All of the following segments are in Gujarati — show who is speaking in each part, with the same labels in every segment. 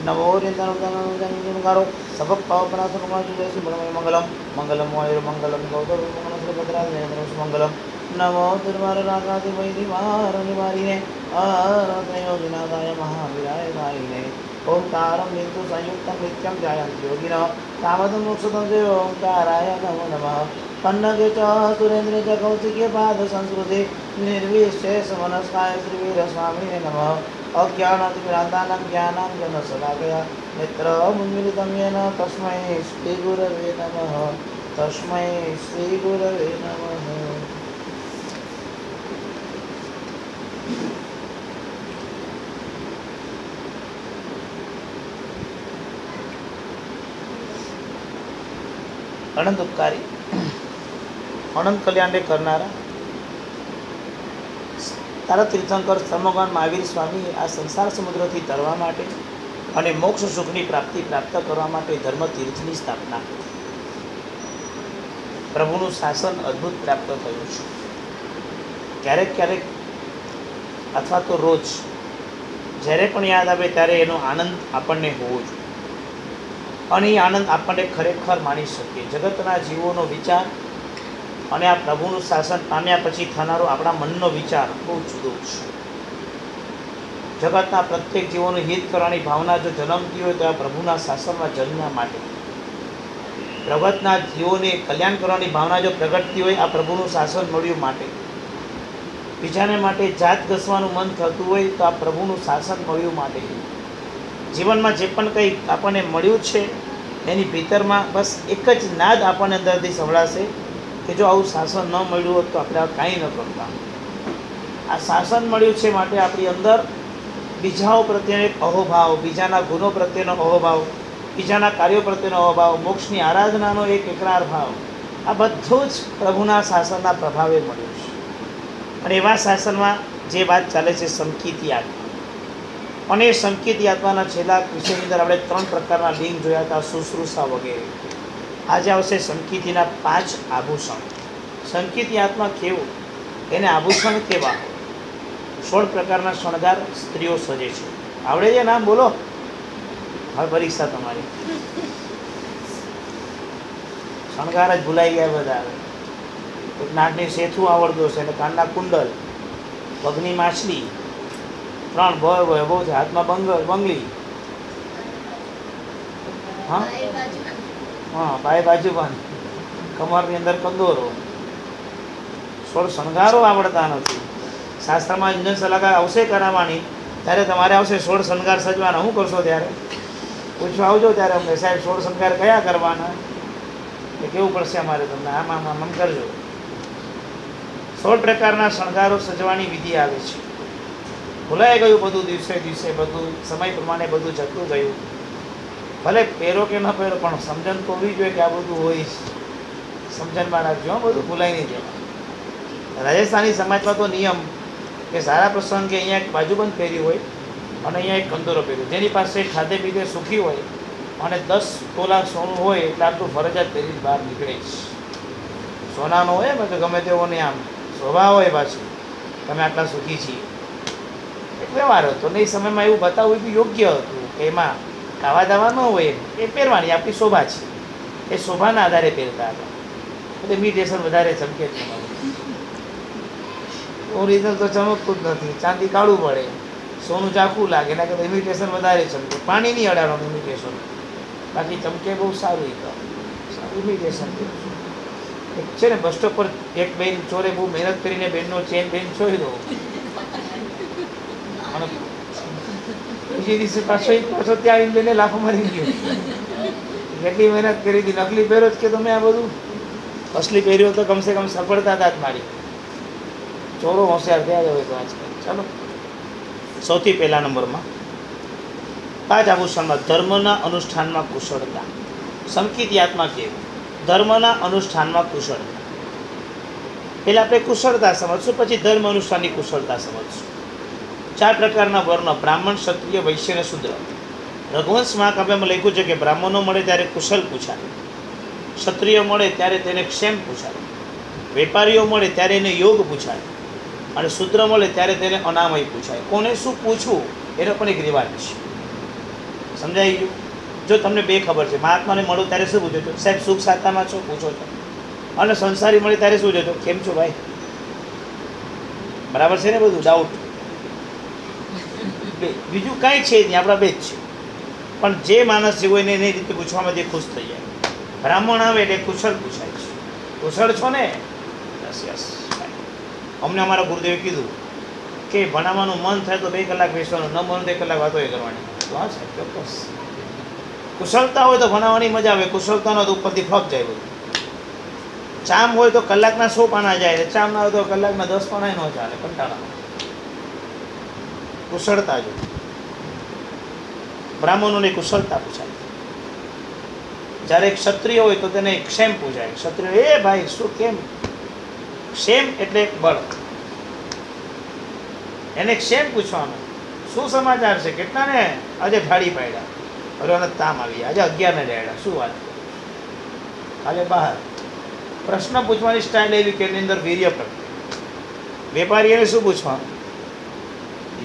Speaker 1: नमो निंदनकारो सबक पावपनाथनमाजुदेशि ब्रह्मय मंगलम मंगलम वायुर मंगलम गौतम मंगलम श्रीभद्राय मंगलम नमो दुर्वार रागादि वैदिवार निवारिणे आरते योगिनादाय महावीराय गायिने ओंकारं बिंदु संयुक्तं नित्यं जायन्ति योगिनः तावदं मोक्षदं च ओंकाराय नमो नमः पन्नगे च सुरेन्द्रे च कौशिके पाद संस्कृते निर्विशेष मनस्काय श्रीवीरस्वामिने नमः अज्ञानातिमिरान्तानां ज्ञानां जनशलाकया नेत्रमुन्मीलितं येन तस्मै श्रीगुरवे नमः तस्मै श्रीगुरवे नमः। अनंत उपकारी अनंत कल्याण करनारा तारा तीर्थंकर धर्मगण महावीर स्वामी आ संसार समुद्र थी तरवा माटे अने मोक्ष सुखनी प्राप्ति प्राप्त करवा माटे धर्म तीर्थनी स्थापना प्रभुનું શાસન અદ્ભુત પ્રાપ્ત થયું છે। ક્યારેક ક્યારેક અથવા તો રોજ જ્યારે પણ યાદ આવે ત્યારે એનો આનંદ આપણને હોવો જોઈએ અને એ આનંદ આપણને ખરેખર માણી શકીએ। જગતના જીવોનો વિચાર અને આ પ્રભુનું શાસન પામ્યા પછી થનારો આપણા મનનો વિચાર બહુ જુદો છે। જગતના પ્રત્યેક જીવોનું હિત કરવાની ભાવના જો જન્મતી હોય તો આ પ્રભુના શાસનમાં જન્મ્યા માટે, જગતના જીવોને કલ્યાણ કરવાની ભાવના જો પ્રગટતી હોય આ પ્રભુનું શાસન મળ્યું માટે, બીજાને માટે જાત ઘસવાનું મન થતું હોય તો આ પ્રભુનું શાસન મળ્યું માટે, જીવનમાં જે પણ કંઈ આપણને મળ્યું છે એની ભીતરમાં બસ એક જ નાદ આપણને અંદરથી સંભળાશે કે જો આવું શાસન ન મળ્યું હોત તો આપણે કાંઈ ન કરતા। આ શાસન મળ્યું છે માટે આપણી અંદર બીજાઓ પ્રત્યેનો એક અહોભાવ, બીજાના ગુનો પ્રત્યેનો અહોભાવ, બીજાના કાર્યો પ્રત્યેનો અહોભાવ, મોક્ષની આરાધનાનો એક એકરાર ભાવ, આ બધું જ પ્રભુના શાસનના પ્રભાવે મળ્યું છે। અને એવા શાસનમાં જે વાત ચાલે છે સંકિતી આત્મા, અને એ સંકિતી આત્માના છેલ્લા વિષયની અંદર આપણે 3 પ્રકારના લિંગ જોયા હતા, શુશ્રૂષા વગેરે। આજે આવશે સંકિતીના 5 આભૂષણ। સંકિતી આત્મા કેવું, એને આભૂષણ કેવા, 16 પ્રકારના શણગાર સ્ત્રીઓ સજે છે। આવડે છે નામ બોલો, હવે પરીક્ષા તમારી। શણગાર જ ભૂલાઈ ગયા બધા। એક નાકની સેથું આવડતું હશે, એટલે કાનના કુંડલ, પગની માછલી, 3 બહુ છે, હાથમાં બંગલી, હા હા પાય બાજુબાન, કમરની અંદર કંદોરો, 16 શણગારો આવડતા નથી। શાસ્ત્રમાં ઇંજન સલાહ આવશે કરાવવાની ત્યારે તમારે આવશે 16 શણગાર સજવાના, શું કરશો ત્યારે પૂછવા આવજો ત્યારે અમને, સાહેબ 16 શણગાર કયા કરવાના, એ કેવું પડશે અમારે તમને, આમ કરજો। 16 પ્રકારના શણગારો સજવાની વિધિ આવે છે। ભૂલાઈ ગયું બધું, દિવસે દિવસે બધું સમય પ્રમાણે બધું જતું ગયું। ભલે પહેરો કે ન પહેરો પણ સમજણ તો હોવી જોઈએ કે આ બધું હોય, સમજણમાં રાખજો, બધું ભૂલાઈ નહીં જવાનું। રાજસ્થાની સમાજમાં તો નિયમ કે સારા પ્રસંગે અહીંયા એક બાજુબંધ પહેરી હોય અને અહીંયા એક કંદોરો પહેર્યો, જેની પાસે ખાધે પીધે સુખી હોય અને 10 તોલા સોનું હોય એટલે આટલું ફરજિયાત પહેરી બહાર નીકળે જ। સોનાનો હોય તો ગમે તેવો ને આમ સ્વભાવ હોય પાછું, તમે આટલા સુખી છીએ, એક વ્યવહાર હતો ને એ સમયમાં એવું બતાવવું બી યોગ્ય હતું કે એમાં ખાવા દાવા ન હોય, એ પહેરવાની આપણી શોભા છે, એ શોભાના આધારે પહેરતા હતા। એટલે ઇમિટેશન વધારે ચમકે છે, ઓરિજિનલ તો ચમકતું જ નથી, ચાંદી કાળું પડે, સોનું ચાખું લાગે, એના કરતાં ઇમિટેશન વધારે ચમકે, પાણી નહીં અડાડવાનું ઇમિટેશન, બાકી ચમકે બહુ સારું, ઇમિટેશન। એક છે ને બસ સ્ટોપ પર એક બેન ચોરે બહુ મહેનત કરીને બેનનો ચેન બેન છોડી દો અને બીજી દિવસે પાછો ત્યાં આવીને બેને લાફો મારી ગયો, કેટલી મહેનત કરી હતી, નકલી પહેરો જ કે તમે આ બધું, અસલી પહેર્યો તો કમસે કમ સફળતા હતા જ મારી। ચોરો હોશિયાર થયા જ હોય તો આજકાલ। ચાલો, સૌથી પહેલા નંબરમાં 5 આભૂષણમાં ધર્મના અનુષ્ઠાનમાં કુશળતા। સંકિતી આત્મા કેવું, ધર્મના અનુષ્ઠાનમાં કુશળતા। પહેલાં આપણે કુશળતા સમજશું, પછી ધર્મ અનુષ્ઠાનની કુશળતા સમજશું। 4 પ્રકારના વર્ણ, બ્રાહ્મણ, ક્ષત્રિય, વૈશ્ય અને શૂદ્ર। રઘુવંશ મહાકાવ્યમાં લખ્યું છે કે બ્રાહ્મણો મળે ત્યારે કુશલ પૂછાય, ક્ષત્રિય મળે ત્યારે તેને ક્ષેમ પૂછાય, વેપારીઓ મળે ત્યારે એને યોગ પૂછાય અને શૂદ્ર મળે ત્યારે તેને અનામય પૂછાય। કોને શું પૂછવું એનો પણ એક રિવાજ છે। સમજાઈ ગયું? જો તમને બે ખબર છે, મહાત્માને મળો ત્યારે શું પૂછો છો? સાહેબ સુખ સાતામાં છો પૂછો છો, અને સંસારી મળે ત્યારે શું છો? કેમ છો ભાઈ? બરાબર છે ને? બધું ડાઉટ બીજું કાંઈ છે નહીં, આપણા બે જ છે. પણ જે માણસ જેવો એને એની રીતે પૂછવામાં જે ખુશ થઈ જાય. બ્રાહ્મણ આવે એટલે કુશળ પૂછાય છે. કુશળ છો ને? Yes yes. અમને અમારા ગુરુદેવે કીધું કે ભણાવવાનું મન થાય તો 2 કલાક બેસવાનું, ન મન 2 કલાક વાતો એ કરવાની. તો હા સાહેબ ચોક્કસ. કુશળતા હોય તો ભણાવવાની મજા આવે, કુશળતા ન હોય તો ઉપરથી ફ્લોપ જાય બધું. ચામ હોય તો કલાકના 100 પાના જાય, ચામ ના હોય તો કલાકના 10 પાના ન ચાલે, કંટાળા. કુશળતા જો બ્રાહ્મણોને કુશળતા પૂછાય. જ્યારે ક્ષત્રિય હોય તો તેને ક્ષેમ પૂછાય. ક્ષત્રિય એ ભાઈ શું કેમ? ક્ષેમ એટલે બળ, એને ક્ષેમ પૂછવાનું. શું સમાચાર છે? કેટલા ને આજે ઢાળી પાડ્યા? અરે તામ આવી, આજે 11 ને ડાયડા. શું વાત? કાલે બહાર. પ્રશ્ન પૂછવાની સ્ટાઇલ એવી કે એની અંદર વીર્ય પ્રગટે. વેપારીઓને શું પૂછવાનું?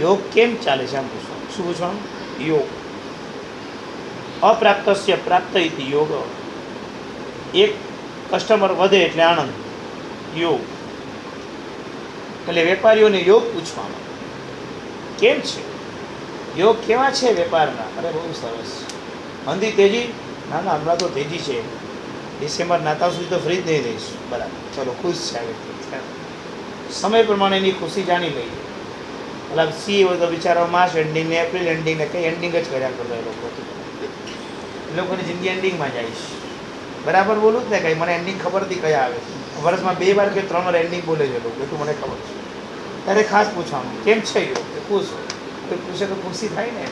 Speaker 1: યોગ કેમ ચાલે છે આમ પૂછવાનું. શું પૂછવાનું? યોગ. અપ્રાપ્તસ્ય પ્રાપ્ત ઇતિ યોગ. એક કસ્ટમર વધે એટલે આનંદ, યોગ. એટલે વેપારીઓને યોગ પૂછવાનો. કેમ છે? યોગ કેવા છે વેપારના? અરે બહુ સરસ. મંદી તેજી? ના ના, હમણાં તો તેજી છે. ડિસેમ્બર નાતાલ સુધી તો ફ્રી જ નહીં રહીશ. બરાબર, ચલો ખુશ છે. આવી સમય પ્રમાણે એની ખુશી જાણી લઈએ. મતલબ સી હોય તો બિચારા માર્ચ એન્ડિંગ ને એપ્રિલ એન્ડિંગ ને કંઈ એન્ડિંગ જ કર્યા કરતો એ લોકોની જિંદગી એન્ડિંગમાં જઈશ. બરાબર બોલું જ ને? કંઈ મને એન્ડિંગ ખબર હતી કયા આવે. વર્ષમાં 2 વાર કે 3 વાર એન્ડિંગ બોલે છે લોકો, એટલું મને ખબર છે. ત્યારે ખાસ પૂછવાનું કેમ છે યોગ? ખુશ હોય. કોઈ પૂછે તો ખુશી થાય ને,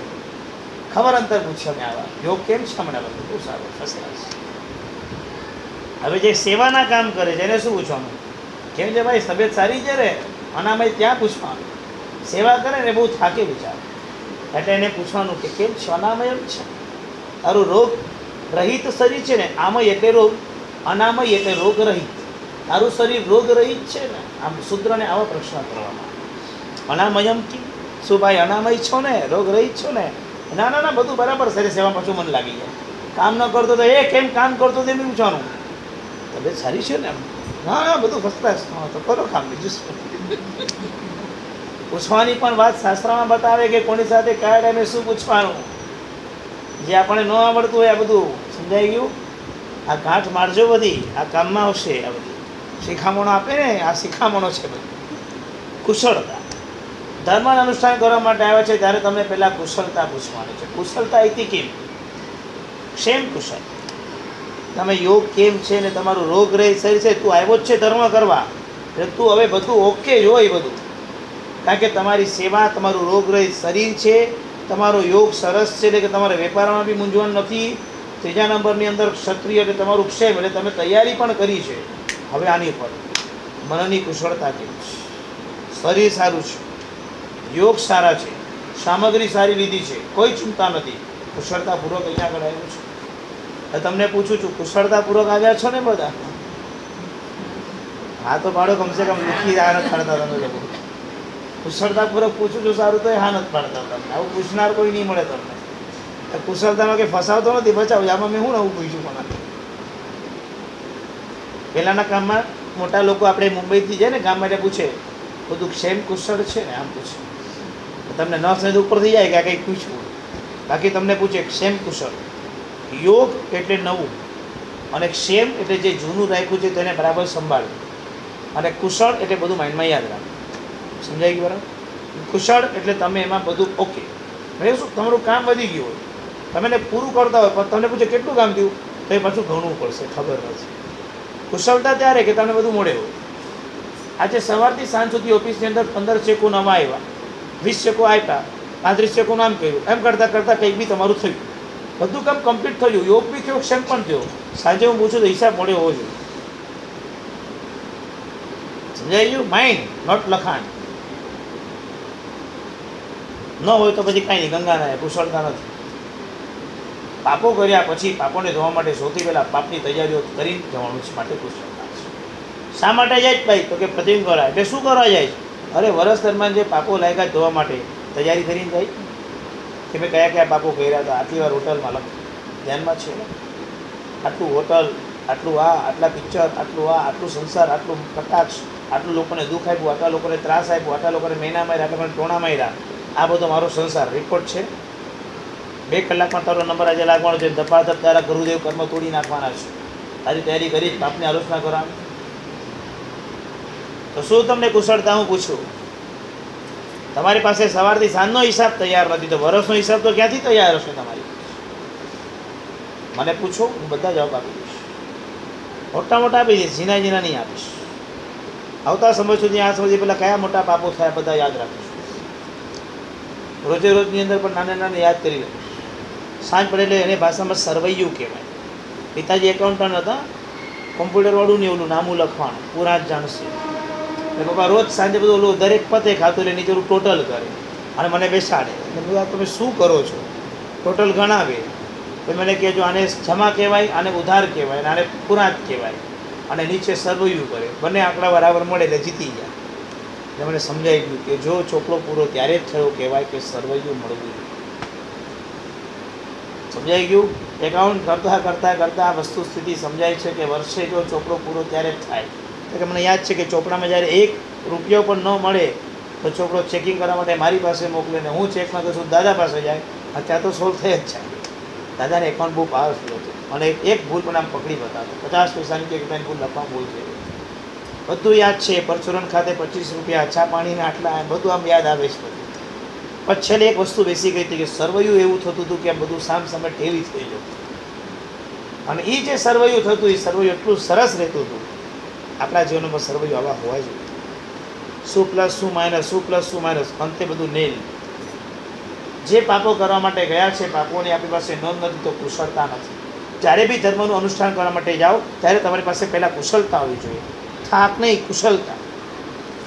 Speaker 1: ખબર અંતર પૂછ્યા મેં આવા યોગ કેમ છે હમણાં બધું? બહુ સારું, ફર્સ્ટ ક્લાસ. હવે જે સેવાના કામ કરે છે એને શું પૂછવાનું? કેમ છે ભાઈ? તબિયત સારી છે રે? અનામય ત્યાં પૂછવાનું. સેવા કરે ને બહુ થાકે બિચાર, એટલે એને પૂછવાનું કે કેમ છે? અનામય છે. તારું રોગ રહિત શરીર છે ને, આમય એટલે રોગ, અનામય એટલે રોગ રહિત. તારું શરીર રોગ રહિત છે ને? આમ શૂદ્રને આવા પ્રશ્ન કરવામાં. અનામયમ કી? શું ભાઈ અનામય છો ને? રોગ રહિત છો ને? ના ના ના, બધું બરાબર છે. સેવા પાછું મન લાગી જાય. કામ ન કરતો તો એ કેમ કામ કરતો તેમ પૂછવાનું. તબિયત સારી છે ને? હા હા, બધું ફર્સ્ટ ક્લાસ. તો કરો કામ, બીજું શું? પૂછવાની પણ વાત શાસ્ત્રમાં બતાવે કે કોની સાથે કયા ટાઈમે શું પૂછવાનું. જે આપણને ન આવડતું હોય આ બધું સમજાઈ ગયું. આ ગાંઠ મારજો બધી, આ કામમાં આવશે. આ બધી શિખામણો આપે ને, આ શિખામણો છે બધી. કુશળતા. ધર્મનું અનુષ્ઠાન કરવા માટે આવે છે ત્યારે તમને પહેલાં કુશળતા પૂછવાની છે. કુશળતા ઇતિ કેમ? ક્ષેમ કુશળ. તમે યોગ કેમ છે ને તમારું રોગ રહે શરીર છે, તું આવ્યો જ છે ધર્મ કરવા, એટલે તું હવે બધું ઓકે જ હોય બધું. કારણ કે તમારી સેવા, તમારું રોગ રહી શરીર છે, તમારો યોગ સરસ છે, એટલે કે તમારે વેપારમાં બી મૂંઝવણ નથી. 3જા નંબરની અંદર ક્ષત્રિય એટલે તમારું ક્ષેમ, એટલે તમે તૈયારી પણ કરી છે. હવે આની પર મનની કુશળતા કેવી છે? શરીર સારું છે, યોગ સારા છે, સામગ્રી સારી લીધી છે, કોઈ ચિંતા નથી. કુશળતાપૂર્વક અહીંયા આગળ આવ્યું છે. તમને પૂછું છું, કુશળતાપૂર્વક આવ્યા છો ને બધા? હા તો પાડો, કમસે કમ લુખી આ નથી પાડતા તમે લોકો. કુશળતાપૂર્વક પૂછું છું સારું તો એ હા નથી પાડતા તમને. આવું પૂછનાર કોઈ નહીં મળે તમને. કુશળતામાં કંઈ ફસાવતો નથી, બચાવ. આમાં મેં હું નવું પૂછ્યું પણ. પહેલાંના કામમાં મોટા લોકો આપણે મુંબઈથી જાય ને ગામ માટે પૂછે બધું ક્ષેમ કુશળ છે ને, આમ પૂછે. તમને ન સમજ ઉપર થઈ જાય કે આ કંઈક પૂછવું. બાકી તમને પૂછે ક્ષેમ કુશળ. યોગ એટલે નવું, અને ક્ષેમ એટલે જે જૂનું રાખ્યું છે તેને બરાબર સંભાળવું, અને કુશળ એટલે બધું માઇન્ડમાં યાદ રાખવું. સમજાઈ ગયું બરાબર? કુશળ એટલે તમે એમાં બધું ઓકે. હવે શું તમારું કામ વધી ગયું હોય, તમે એને પૂરું કરતા હોય, પણ તમને પૂછે કેટલું કામ થયું, તો એ પાછું ઘણવું પડશે, ખબર નથી. કુશળતા ત્યારે કે તમને બધું મળે હોય. આજે સવારથી સાંજ સુધી ઓફિસની અંદર 15 ચેકો નવા આવ્યા, 20 ચેકો આપ્યા, 35 ચેકોનું આમ કર્યું, એમ કરતાં કરતાં કંઈક બી તમારું થયું, બધું કામ કમ્પ્લીટ થયું, યોગ બી થયો, ક્ષેમ પણ થયો. સાંજે હું પૂછું તો હિસાબ મળે હોવો જોઈએ. સમજાઈ ગયું? માઇન્ડ નોટ લખાણ. ન હોય તો પછી કાંઈ નહીં, ગંગા ના કુશળતા નથી. પાપો કર્યા પછી પાપોને ધોવા માટે સૌથી પહેલાં પાપની તૈયારીઓ કરીને જવાનું છે, માટે કુશળતા છે. શા માટે જાય જ ભાઈ? તો કે પ્રતિબિંબ કરવા. એટલે શું કરવા જાય છે? અરે વર્ષ દરમિયાન જે પાપો લાગ્યા ધોવા માટે તૈયારી કરીને જાય. કે મેં કયા કયા પાપો કર્યા હતા. આટલી વાર હોટલમાં લખો, ધ્યાનમાં છે ને, આટલું હોટલ, આટલું આ, આટલા પિક્ચર, આટલું આ, આટલું સંસાર, આટલું કટાક્ષ, આટલું લોકોને દુઃખ આપ્યું, આટલા લોકોને ત્રાસ આપ્યો, આટલા લોકોને મહિના માર્યા, આટલા લોકોને ટોણા માર્યા, આ બધો મારો સંસાર રિપોર્ટ છે. 2 કલાકમાં તારો નંબર આજે લાગવાનો છે. ધપાધપ તારા ગુરુદેવ કર્મ તોડી નાખવાના છે. તારી તૈયારી કરી પાપની આલોચના કરવાની. તો શું તમને કુશળતા હું પૂછું? તમારી પાસે સવારથી સાંજનો હિસાબ તૈયાર નથી, તો વર્ષનો હિસાબ તો ક્યાંથી તૈયાર હશે તમારી? મને પૂછો, હું બધા જવાબ આપી દઈશ. મોટા મોટા આપી દઈશ, ઝીણા ઝીણા નહીં આપીશ. આવતા સમય સુધી આ સમય પહેલાં કયા મોટા પાપો થયા બધા યાદ રાખીશું. રોજે રોજની અંદર પણ નાના નાના યાદ કરી લઈશ. સાંજ પડે એટલે એને ભાષામાં સરવૈયું કહેવાય. પિતાજી એકાઉન્ટન્ટ હતા, કોમ્પ્યુટરવાળું ને ઓલું નામું લખવાનું પૂરા જ જાણશે. એટલે પપ્પા રોજ સાંજે બધું ઓલું દરેક પતે ખાતું એટલે નીચે ટોટલ કરે અને મને બેસાડે. એટલે બધા તમે શું કરો છો? ટોટલ ગણાવે. તો મને કહેજો આને જમા કહેવાય, આને ઉધાર કહેવાય, આને પૂરા જ કહેવાય, અને નીચે સરવૈયું કરે. બંને આંકડા બરાબર મળે એટલે જીતી ગયા. એટલે મને સમજાઈ ગયું કે જો ચોપડો પૂરો ત્યારે જ થયો કહેવાય કે સરવૈયું મળવું. સમજાઈ ગયું? એકાઉન્ટ કરતાં કરતાં કરતાં આ વસ્તુ સ્થિતિ સમજાય છે કે વર્ષે જો ચોપડો પૂરો ત્યારે જ થાય. કે મને યાદ છે કે ચોપડામાં જ્યારે 1 રૂપિયો પણ ન મળે તો ચોપડો ચેકિંગ કરવા માટે મારી પાસે મોકલે ને હું ચેક ન કરું, દાદા પાસે જાય. ત્યાં તો સોલ્વ થઈ જ જાય. દાદાને એકાઉન્ટ બહુ પાવરફુલ હતું અને એક ભૂલ પણ આમ પકડી બતાવતો. 50 પૈસાની કે 1 રૂપિયાની ભૂલ લખવા ભૂલ છે. બધું યાદ છે. પરચુરણ ખાતે 25 રૂપિયા, ચા પાણીના આટલા, બધું આમ યાદ આવે છે બધું. પણ છેલ્લે એક વસ્તુ બેસી ગઈ હતી કે સરવૈયું એવું થતું હતું કે બધું સામ સામે ઠેવી થઈ જતું. અને એ જે સરવૈયું થતું, એ સરવૈયું એટલું સરસ રહેતું હતું. આપણા જીવનમાં સરવૈયું આવા હોવા જોઈએ. શું પ્લસ શું માઇનસ, શું પ્લસ શું માઇનસ, અંતે બધું નેલ. જે પાપો કરવા માટે ગયા છે, પાપોની આપણી પાસે નોંધ નથી તો કુશળતા નથી. જ્યારે બી ધર્મનું અનુષ્ઠાન કરવા માટે જાઓ ત્યારે તમારી પાસે પહેલાં કુશળતા હોવી જોઈએ. થાક નહીં, કુશળતા.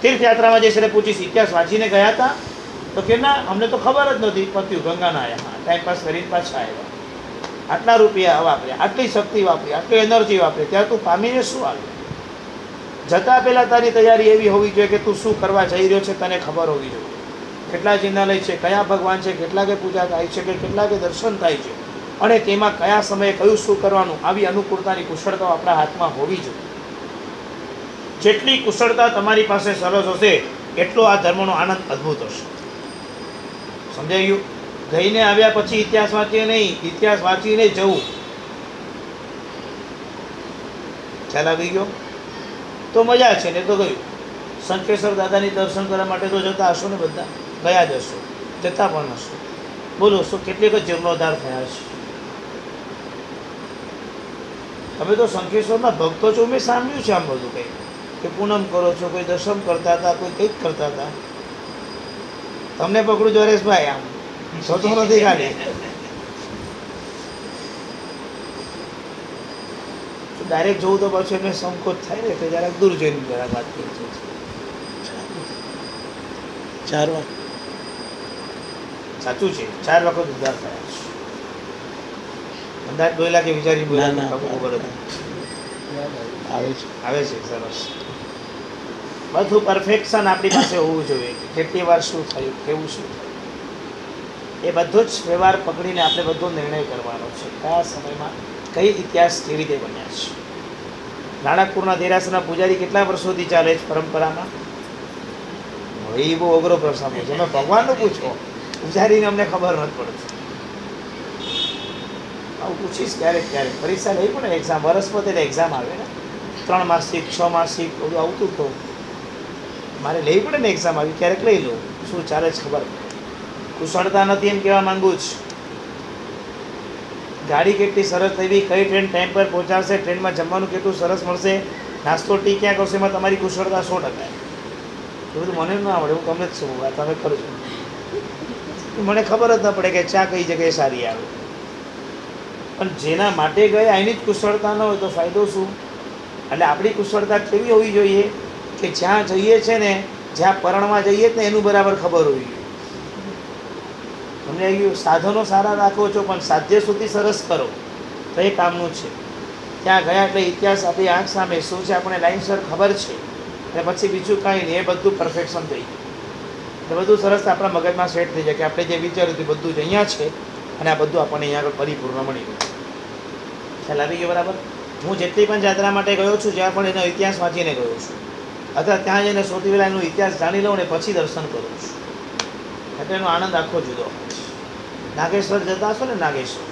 Speaker 1: તીર્થયાત્રામાં જઈશ એટલે પૂછીશ ઇતિહાસ વાંચીને ગયા હતા તો કે ના, અમને તો ખબર જ નથી. પત્યું ગંગાના આવ્યા, ટાઈમ પાસ કરીને પાછા આવ્યા. આટલા રૂપિયા વાપર્યા, આટલી શક્તિ વાપરી, આટલી એનર્જી વાપરી, ત્યાં તું પામીને શું આવ્યું? જતાં પહેલાં તારી તૈયારી એવી હોવી જોઈએ કે તું શું કરવા જઈ રહ્યો છે તને ખબર હોવી જોઈએ. કેટલા જિંદાલય છે, કયા ભગવાન છે, કેટલા કે પૂજા થાય છે, કે કેટલા કે દર્શન થાય છે, અને તેમાં કયા સમયે કયું શું કરવાનું, આવી અનુકૂળતાની કુશળતાઓ આપણા હાથમાં હોવી જોઈએ. જેટલી કુશળતા તમારી પાસે સરસ હશે એટલો આ ધર્મનો આનંદ અદ્ભુત હશે. સમજાઈ ગયું? ગઈને આવ્યા પછી ઇતિહાસ વાંચીએ નહીં, ઇતિહાસ વાંચીને જવું. ખ્યાલ આવી ગયો? તો મજા છે. ને તો ગયું. શંકેશ્વર દાદાની દર્શન કરવા માટે તો જતા હશો ને બધા? ગયા જ હશો, જતા પણ હશો. બોલો શું કેટલીક જ જીર્ણોદ્ધાર થયા છે? તમે તો શંકેશ્વરના ભક્તો છો. મેં સાંભળ્યું છે આમ બધું કંઈક કે પૂનમ કરો છો, કોઈ દર્શન કરતા હતા, કોઈ કંઈક કરતા હતા. તમને પકડું જરેશભાઈ, આમ જોતો નથી ખાલી. ડાયરેક્ટ જોવું તો પાછું એમને સંકોચ થાય ને, તો જરાક દૂર જઈને જરાક વાત કરી છે. 4 વાર સાચું છે, 4 વખત ઉદ્ધાર થયા છે. અંદાજ બોલ્યા કે વિચારી બોલ્યા? ખબર આવે છે. સરસ. બધું પરફેક્શન આપણી પાસે હોવું જોઈએ. કેટલી વાર શું થયું, કેવું શું થયું, એ બધો જ વ્યવહાર પકડીને આપણે બધો નિર્ણય કરવાનો છે. કયા સમયમાં કઈ ઇતિહાસ કેવી રીતે બન્યા છે. નાણાકપુરના દેરાસરના પૂજારી કેટલા વર્ષોથી ચાલે છે પરંપરામાં? એ બહુ અઘરો પ્રશ્ન છે. તમે ભગવાનનું પૂછો, પૂજારીને અમને ખબર નથી પડતી. આવું પૂછીશ ક્યારેક ક્યારેક. પરીક્ષા લઈ પણ એક્ઝામ, વર્ષ પતે એટલે એક્ઝામ આવે ને, 3 માસિક 6 માસિક બધું આવતું તો મારે લેવી પડે ને એક્ઝામ. આવી ક્યારેક લઈ લો, શું ચાલે છે ખબર. કુશળતા નથી એમ કહેવા માંગુ જ. ગાડી કેટલી સરસ થઈ, કઈ ટ્રેન ટાઈમ પર પહોંચાડશે, ટ્રેનમાં જમવાનું કેટલું સરસ મળશે, નાસ્તો ટી ક્યાં કરશે, એમાં તમારી કુશળતા 100%. એ બધું મને ના આવડે, હું તમને જ શું તમે કરજો. મને ખબર જ ન પડે કે ચા કઈ જગ્યાએ સારી આવે. પણ જેના માટે ગયા એની જ કુશળતા ન હોય તો ફાયદો શું? એટલે આપણી કુશળતા કેવી હોવી જોઈએ કે જ્યાં જઈએ છે ને, જ્યાં પરણવા જઈએ ને એનું બરાબર ખબર હોવી જોઈએ. સમજાઈ ગયું? સાધનો સારા રાખો છો પણ સાધ્ય સુધી સરસ કરો તો એ કામનું છે. ત્યાં ગયા એટલે ઇતિહાસ આપણી આંખ સામે શું છે આપણે લાઈનસર ખબર છે, અને પછી બીજું કાંઈ નહીં, એ બધું પરફેક્શન થઈ ગયું. એટલે બધું સરસ આપણા મગજમાં સેટ થઈ જાય કે આપણે જે વિચાર્યું હતું બધું જ અહીંયા છે અને આ બધું આપણને અહીંયા આગળ પરિપૂર્ણ મળી ગયું. ખ્યાલ આવી ગયો બરાબર? હું જેટલી પણ જાત્રા માટે ગયો છું જ્યાં પણ એનો ઇતિહાસ વાંચીને ગયો છું, અથવા ત્યાં જઈને સૌથી પહેલાં એનો ઇતિહાસ જાણી લઉં ને પછી દર્શન કરું છું. એટલે એનો આનંદ આખો જુદો હોય છે. નાગેશ્વર જતા હશો ને? નાગેશ્વર,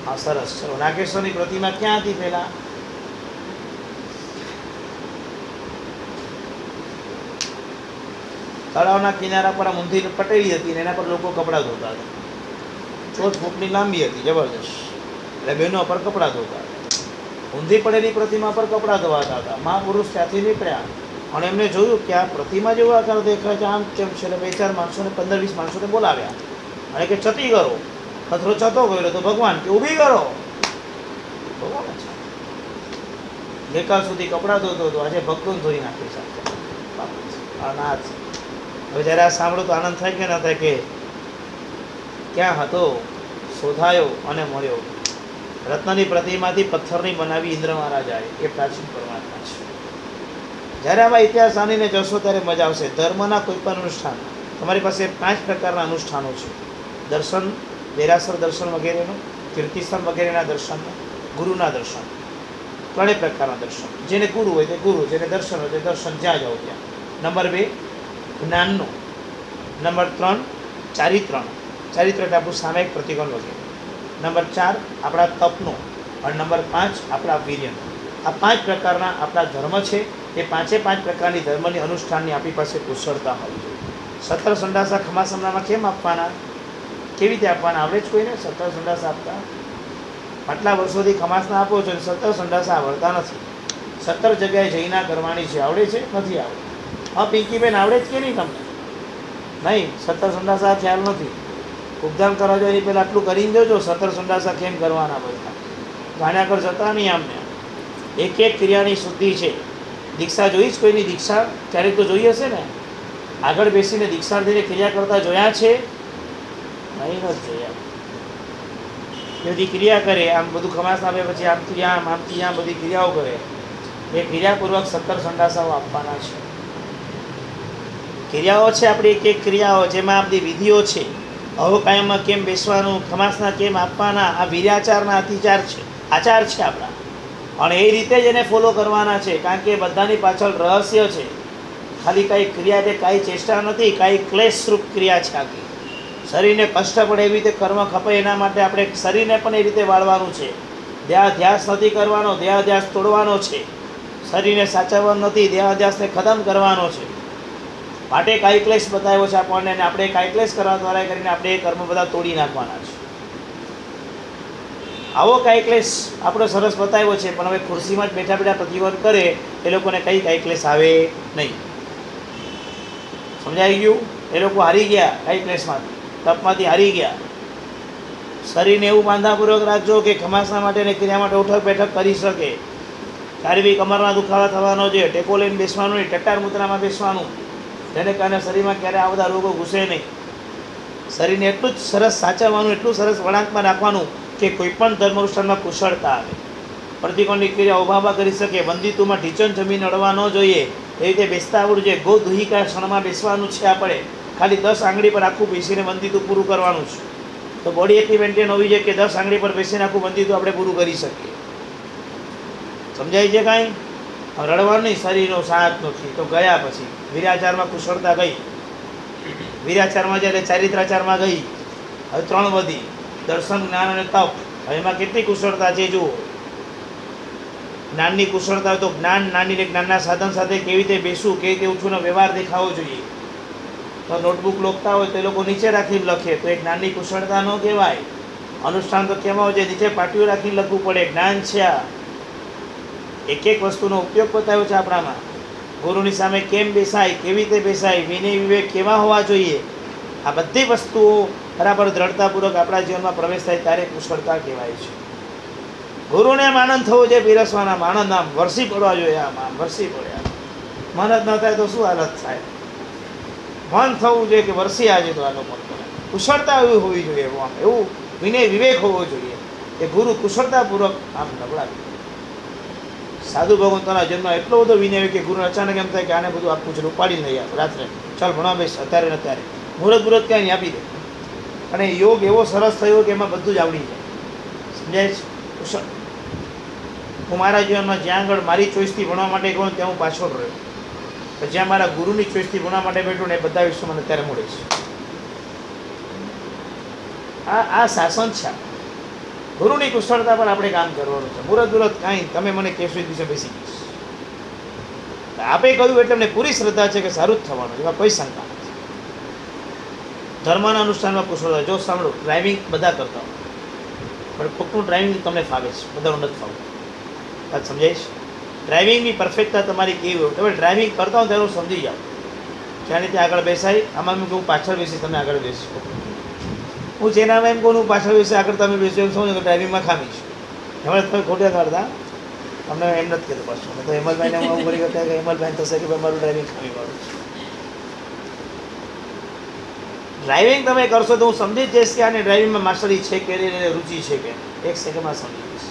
Speaker 1: હા સરસ. ચલો, નાગેશ્વરની પ્રતિમા ક્યાં હતી પહેલાં? તળાવના કિનારા પર આમ ઊંધી પટેલી હતી ને એના પર લોકો કપડાં ધોતા હતા. 14 ફૂટની લાંબી હતી, જબરદસ્ત. એટલે બહેનો પર કપડાં ધોતા હતા. ઊંધી પડેલી પ્રતિમા પર કપડાં ધોવાતા હતા. મહાપુરુષ ત્યાંથી નીકળ્યા અને એમને જોયું કે આ પ્રતિમા જેવો આકાર દેખાય છે, આમ કેમ છે? એટલે 2-4 માણસોને, 15-20 માણસોને બોલાવ્યા અને કે છતી કરો. કથરો છતો કર્યો તો ભગવાન કે ઊભી કરો. ભગવાન છે ગઈકાલ સુધી કપડાં ધોતો હતો, આજે ભક્તોને ધોઈ નાખી શકે. આ નાથ. હવે જ્યારે આ સાંભળો તો આનંદ થાય કે ના થાય કે ક્યાં હતો, શોધાયો અને મળ્યો. રત્નની પ્રતિમાથી પથ્થરની બનાવી ઇન્દ્ર મહારાજાએ, એ પ્રાચીન પરમાત્મા છે. જ્યારે આવા ઇતિહાસ જાણીને જશો ત્યારે મજા આવશે. ધર્મના કોઈ પણ અનુષ્ઠાન, તમારી પાસે 5 પ્રકારના અનુષ્ઠાનો છે. દર્શન, દેરાસર દર્શન વગેરેનું, કીર્તિસ્થાન વગેરેના દર્શન, ગુરુના દર્શન. 3 પ્રકારના દર્શન. જેને ગુરુ હોય તે ગુરુ, જેને દર્શન હોય તે દર્શન, જ્યાં જાઓ ત્યાં. નંબર 2 જ્ઞાનનું. નંબર 3 ચારિત્રનું. ચારિત્ર એટલે આપણું સામાયિક પ્રતિકોણ વગેરે. નંબર 4 આપણા તપનું. અને નંબર 5 આપણા વીર્યનું. આ 5 પ્રકારના આપણા ધર્મ છે. એ 5 પ્રકારની ધર્મની અનુષ્ઠાનની આપણી પાસે કુશળતા હોવી જોઈએ. 17 સંડાસા ખમાસમનામાં કેમ આપવાના, કેવી રીતે આપવાના આવડે જ કોઈને? 17 સંડાસા આપતા આટલા વર્ષોથી ખમાસના આપો છો, 17 સંડાસા આવડતા નથી. 17 જગ્યાએ જઈના કરવાની છે, આવડે છે? નથી આવડે. હા પિંકીબેન, આવડે જ કે નહીં તમને? નહીં, 17 સંડાસા ખ્યાલ નથી. ઉપધાન કરવા જોઈએ પહેલાં આટલું કરીને જોજો, 17 સંડાસા કેમ કરવાના બધા. ગાણ્યા કર જતા નહીં આમને. એક ક્રિયાની શુદ્ધિ છે. દીક્ષા જોઈ જ કોઈની? દીક્ષા ક્યારેક તો જોઈ હશે ને? આગળ બેસીને દીક્ષાર્થીને ક્રિયા કરતા જોયા છે? નહીં, નથી જોયા. બધી ક્રિયા કરે, આમ બધું ખમાસ આપે, પછી આમથી આમ બધી ક્રિયાઓ કરે. એ ક્રિયાપૂર્વક 17 સંડાસાઓ આપવાના છે. ક્રિયાઓ છે આપણી, એક ક્રિયાઓ જેમાં આપણી વિધિઓ છે. અવકાયમાં કેમ બેસવાનું, ખમાસના કેમ આપવાના, આ વીર્યાચારના અતિચાર છે, આચાર છે આપણા. અને એ રીતે જ એને ફોલો કરવાના છે, કારણ કે બધાની પાછળ રહસ્ય છે. ખાલી કાંઈ ક્રિયા તે કાંઈ ચેષ્ટા નથી, કાંઈ ક્લેશરૂપ ક્રિયા છે આખી. શરીરને કષ્ટ પડે એવી રીતે કર્મ ખપે એના માટે આપણે શરીરને પણ એ રીતે વાળવાનું છે. દેહાધ્યાસ નથી કરવાનો, દેહાધ્યાસ તોડવાનો છે. શરીરને સાચવવાનું નથી, દેહાધ્યાસને ખતમ કરવાનો છે. માટે કાંઈ ક્લેશ બતાવ્યો છે આપણને, અને આપણે કાંઈ ક્લેશ કરવા દ્વારા કરીને આપણે એ કર્મ બધા તોડી નાખવાના છે. આવો કાંઈ ક્લેશ આપણો સરસ બતાવ્યો છે, પણ હવે ખુરશીમાં જ બેઠા બેઠા પ્રતિબંધ કરે એ લોકોને કાંઈ ક્લેશ આવે નહીં. સમજાઈ ગયું? એ લોકો હારી ગયા કાંઈ ક્લેશમાંથી, તપમાંથી હારી ગયા. શરીરને એવું બાંધાપૂર્વક રાખજો કે ખમાસના માટે ને ક્રિયા માટે ઉઠક બેઠક કરી શકે. ત્યારે બી કમરના દુખાવા થવાનો છે, ટેકો લઈને બેસવાનું નહીં, ટટ્ટાર મુદ્રામાં બેસવાનું, જેને કારણે શરીરમાં ક્યારે આ બધા રોગો ઘૂસે નહીં. શરીરને એટલું જ સરસ સાચવવાનું, એટલું સરસ વળાંકમાં રાખવાનું કે કોઈ પણ ધર્મ અનુષ્ઠાનમાં કુશળતા આવે. પ્રતિકોણની ક્રિયા ઉભા કરી શકે, વંદિતુમાં ઢીચણ જમીન અડવા ન જોઈએ, એ રીતે બેસતા આવડવું જોઈએ. ગો દુહિકા ક્ષણમાં બેસવાનું છે આપણે. ખાલી 10 આંગળી પર આખું બેસીને વંદિતું પૂરું કરવાનું છે. તો બોડી એટલી મેન્ટેન હોવી જોઈએ કે 10 આંગળી પર બેસીને આખું વંદિતું આપણે પૂરું કરી શકીએ. સમજાય છે કાંઈ? રડવાનું નહીં, શરીરનો સાથ નથી. તો ગયા પછી વીર્યાચારમાં કુશળતા ગઈ, વીર્યાચારમાં જાય એટલે ચારિત્રાચારમાં ગઈ. હવે 3 વધી, દર્શન, જ્ઞાન અને તપ. હવે એમાં કેટલી કુશળતા છે જુઓ. જ્ઞાનની કુશળતા હોય તો જ્ઞાનની જ્ઞાનના સાધન સાથે કેવી રીતે બેસવું, કેવી રીતે ઉઠવાનો વ્યવહાર દેખાવો જોઈએ. તો નોટબુક લખતા હોય તો એ લોકો નીચે રાખીને લખે, તો એ જ્ઞાનની કુશળતા ન કહેવાય. અનુષ્ઠાન તો કેમાં હોય છે, નીચે પાટીઓ રાખીને લખવું પડે. જ્ઞાન છે આ. એક વસ્તુનો ઉપયોગ બતાવ્યો છે આપણામાં. ગુરુની સામે કેમ બેસાય, કેવી રીતે બેસાય, વિનય વિવેક કેવા હોવા જોઈએ, આ બધી વસ્તુઓ બરાબર દ્રઢતાપૂર્વક આપણા જીવનમાં પ્રવેશ થાય ત્યારે કુશળતા કહેવાય છે. ગુરુને આમ આનંદ થવો જોઈએ, પીરસવાના આનંદ આમ વરસી પડવા જોઈએ. આમ વરસી પડ્યા. મહેનત ન થાય તો શું હાલત થાય? મન થવું જોઈએ કે વરસી આજે તો આ લોકો કુશળતા એવી હોવી જોઈએ. એવું વિનય વિવેક હોવો જોઈએ કે ગુરુ કુશળતાપૂર્વક આમ નબળાવી. સાધુ ભગવંતોના જન્મ એટલો બધો વિનય હોય કે ગુરુને અચાનક એમ થાય કે આને બધું આપવું છે, ઉપાડી લઈએ રાત્રે, ચાલ ભણવા બેસ, અત્યારે ને અત્યારે મુહૂર્ત ક્યાંય નહીં આપી દે. અને યોગ એવો સરસ થયો કે એમાં બધું જ આવડી જાય. સમજાય છે? કુશળ. હું મારા જીવનમાં જ્યાં આગળ મારી ચોઈસથી ભણવા માટે કહું ત્યાં હું પાછળ રહ્યો, પણ જ્યાં મારા ગુરુની ચોઈસથી ભણવા માટે બેઠું ને એ બધા વિષયો મને અત્યારે મળે છે. આ શાસન છે. ગુરુની કુશળતા પર આપણે કામ કરવાનું છે. મુહૂર્ત કાંઈ તમે મને કહેશો એ દિવસે બેસી જઈશ. આપે કહ્યું એટલે અમને પૂરી શ્રદ્ધા છે કે સારું જ થવાનું, એમાં કોઈ શંકા નથી. ધર્મના અનુષ્ઠાનમાં કુશળતા. જો સાંભળો, ડ્રાઇવિંગ બધા કરતા હોય, પણ કોકનું ડ્રાઇવિંગ તમને ફાવે છે, બધાનું નથી ફાવતું. વાત સમજાય છે? ડ્રાઇવિંગની પરફેક્ટતા તમારી કેવી હોય, તમે ડ્રાઇવિંગ કરતા હો ત્યારે સમજી જાઓ. જ્યાં ત્યાં આગળ બેસાય, આમાં હું પાછળ બેસી, તમે આગળ બેસી. હું જેનામાં એમ કહું હું પાછળ બેસી, આગળ તમે બેસો, એમ સમજો કે ડ્રાઇવિંગમાં ખામી છે. હવે તમે ખોટા કાઢતા, તમને એમ નથી કહેતો પાછું. તો હેમલભાઈને હું કરી કરતા કે હેમલભાઈ થશે કે મારું ડ્રાઇવિંગ ખામી વાળું છે. ડ્રાઇવિંગ તમે કરશો તો હું સમજી જઈશ કે આને ડ્રાઇવિંગમાં માસ્ટરી છે કે એને રુચિ છે કે, એક સેકન્ડમાં સમજી જઈશ.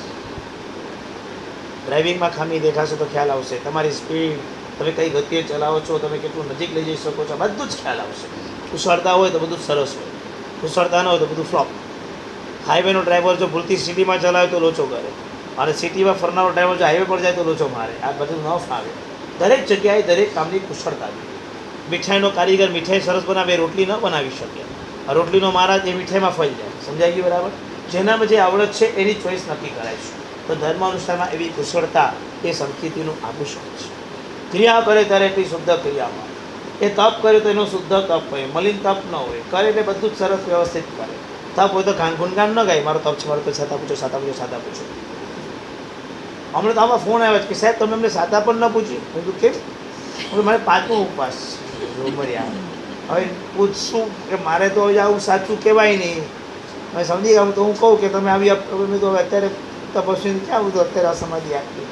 Speaker 1: ડ્રાઇવિંગમાં ખામી દેખાશે તો ખ્યાલ આવશે. તમારી સ્પીડ, તમે કઈ ગતિએ ચલાવો છો, તમે કેટલું નજીક લઈ જઈ શકો છો, બધું જ ખ્યાલ આવશે. કુશળતા હોય તો બધું સરસ હોય, કુશળતા ન હોય તો બધું ફ્લોપ. હાઈવેનો ડ્રાઈવર જો ભૂલથી સિટીમાં ચલાવે તો લોચો કરે, અને સિટીમાં ફરનારો ડ્રાઈવર જો હાઈવે પર જાય તો લોચો મારે. આ બધું ન ફાવે. દરેક જગ્યાએ દરેક કામની કુશળતા જોઈએ. મીઠાઈનો કારીગર મીઠાઈ સરસ બનાવે, રોટલી ન બનાવી શકે. આ રોટલીનો મહારાજ એ મીઠાઈમાં ફરી જાય. સમજાઈ ગયું બરાબર? જેનામાં જે આવડત છે એની ચોઈસ નક્કી કરાય છે. તો ધર્મ અનુષ્ઠાનમાં એવી કુશળતા એ સંસ્કૃતિનું આભૂષણ છે. ક્રિયા કરે ત્યારે એટલી શુદ્ધ ક્રિયામાં, એ તપ કરે તો એનો શુદ્ધ તપ હોય, મલિન તપ ન હોય. કરે એટલે બધું જ સરસ વ્યવસ્થિત કરે. તપ હોય તો ગુણગાન ન ગાય, મારો તપ છે, મારો તો સાતા પૂછો, સાતા પૂછો, સાતા પૂછો. હમણાં તો આમાં ફોન આવ્યો કે સાહેબ તમે અમને સાતા પણ ન પૂછ્યું. હું કેમ? હવે મારે 5મો ઉપવાસ ઉમર્યા. હવે પૂછશું કે મારે તો આવું સાચું કહેવાય નહીં. હવે સમજી ગયા. તો હું કહું કે તમે આવી મેં તો અત્યારે તપસ્વી ક્યાં બધું અત્યારે અસમાધિ આપી,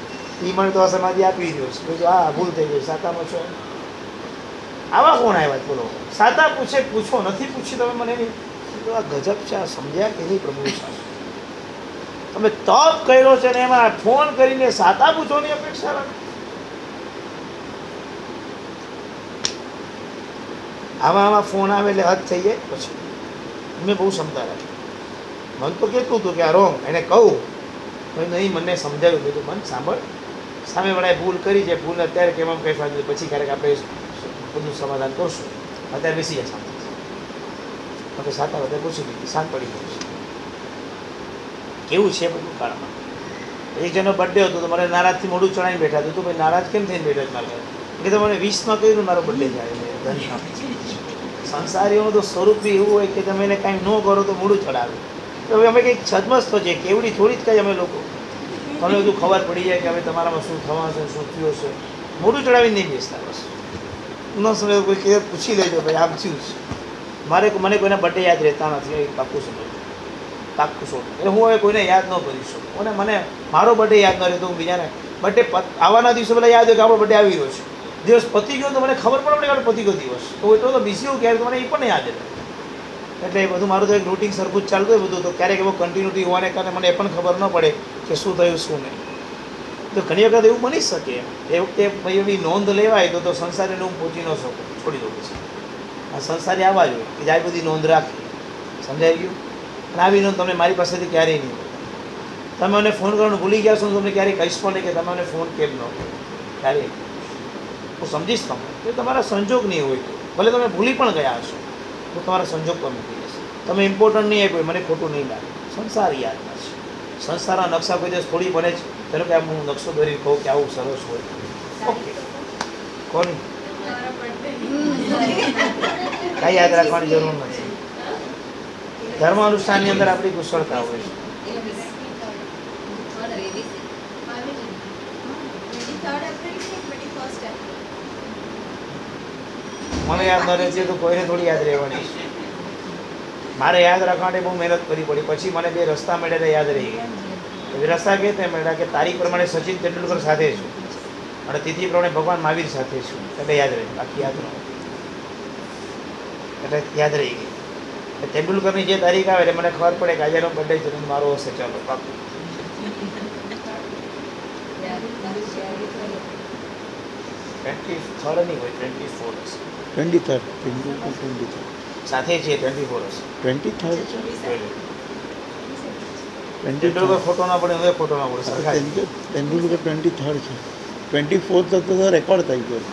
Speaker 1: એ મને તો અસમાધિ આપી રહ્યો છે. બીજું હા ભૂલ થઈ ગઈ, સાતામાં છો. આવા કોણ આવ્યા? બોલો. સાતા પૂછે પૂછો, નથી પૂછી તમે મને નહીં. આ ગજબ છે. આ સમજ્યા કે નહીં પ્રભુ? તમે તપ કર્યો છે ને એમાં ફોન કરીને સાતા પૂછોની અપેક્ષા રાખો. આમાં ફોન આવે એટલે હદ થઈ જાય. પછી મેં બહુ ક્ષમતા રાખી. મન તો કેટલું હતું કે આ રોંગ, એને કહું નહીં, મને સમજાવ્યું. બીજું મન સાંભળ, સામે વળાએ ભૂલ કરી છે, ભૂલ અત્યારે કેમ કંઈ ફાયદો, પછી ક્યારેક આપણે બધું સમાધાન કરશું. અત્યારે બેસી જાય શાંતિ. આપણે સાતા વધારે પૂછી લીધી, શાંત પડી ગયું છે. કેવું છે બધું કાળમાં. એક જણનો બર્થડે હતો તો મને નારાજથી મોઢું ચડાવીને બેઠા હતું. તો ભાઈ નારાજ કેમ થઈને બેઠા મારે કે તો મને 20માં કહ્યું મારો બર્થડે જાય. સંસારીઓનું તો સ્વરૂપ બી એવું હોય કે તમે એને કાંઈ ન કરો તો મોઢું ચડાવે. તો હવે અમે કંઈક છદમસ્ત છે, કેવડી થોડી જ કંઈ અમે લોકો, તમને બધું ખબર પડી જાય કે હવે તમારામાં શું થવાનું છે, શું થયું છે. મોઢું ચડાવીને નહીં બેસતા. બસ ન સમય કોઈ કે પૂછી લેજો ભાઈ આમ થયું છે. મને કોઈના બર્થડે યાદ રહેતા નથી, એ પાક્કું સમજ, પાક્કું શોધ. એટલે હું હવે કોઈને યાદ ન કરી શકું. અને મને મારો બર્થડે યાદ ન રહે તો હું બીજાને બર્થડે આવવાના દિવસે પહેલાં યાદ હોય કે આપણો બર્થડે આવી રહ્યો છે. દિવસ પતી ગયો તો મને ખબર પણ પડે કે પતી ગયો દિવસ, તો એટલો તો બિઝી હોઉં ક્યારેક તો મને એ પણ યાદ રહે. એટલે એ બધું મારું તો એક રૂટિન સરખું જ ચાલતું હોય બધું. તો ક્યારેક એવો કન્ટિન્યુટી હોવાને કારણે મને એ પણ ખબર ન પડે કે શું થયું શું નહીં. તો ઘણી વખત એવું બની શકે. એ વખતે એવી નોંધ લેવાય તો સંસારીને હું પહોંચી ન શકું, છોડી દઉં પછી. આ સંસારી આવા જ હોય કે જાય બધી નોંધ રાખી. સમજાઈ ગયું? અને આવી નોંધ તમને મારી પાસેથી ક્યારેય નહીં હોય. તમે મને ફોન કરવાનું ભૂલી ગયા છો, તમને ક્યારેય કહીશ પણ નહીં કે તમે મને ફોન કેમ ન કર્યો. ક્યારેય હું સમજીશ તમને કે તમારા સંજોગ નહીં હોય. ભલે તમે ભૂલી પણ ગયા હશો તો તમારા સંજોગ પર મૂકી જશે. તમે ઇમ્પોર્ટન્ટ નહીં આપ્યું, મને ખોટું નહીં લાગે. સંસાર યાદમાં છે. સંસારના નકશા કોઈ દિવસ થોડી બને છે. ચાલો કે આમ હું નકશો દોરી કહું કે આવું સરસ હોય. ઓકે, કોની કાંઈ યાદ રાખવાની જરૂર નથી. ધર્મ અનુષ્ઠાનની અંદર આપણી કુશળતા હોય છે. મને યાદ ન રહેશે તો કોઈને થોડી યાદ રહેવાની છે. મારે યાદ રાખવા માટે બહુ મહેનત કરવી પડી. પછી મને 2 રસ્તા મળ્યા યાદ રહી ગયા. રસ્તા કે તે મળ્યા કે તારીખ પ્રમાણે સચિન તેંડુલકર સાથે છું અને તિથિ પ્રમાણે ભગવાન મહાવીર સાથે છું. એટલે યાદ રહી, બાકી યાદ ન હોય. એટલે યાદ રહી ગઈ. તેંડુલકરની જે તારીખ આવે એટલે મને ખબર પડે કે આજેનો બર્થડે જન્મ મારો હશે. ચાલો પાકું. 23rd નહીં હોય, 24 હશે.
Speaker 2: 23rd, 23rd
Speaker 1: સાથે છીએ 24 હશે.
Speaker 2: 23rd છે.
Speaker 1: તેંડુલકર ખોટો ના પડે, હવે ખોટો ના પડે, સરખા જ.
Speaker 2: તેંડુલકર 23rd છે. 24th તો રેકોર્ડ થઈ ગયો.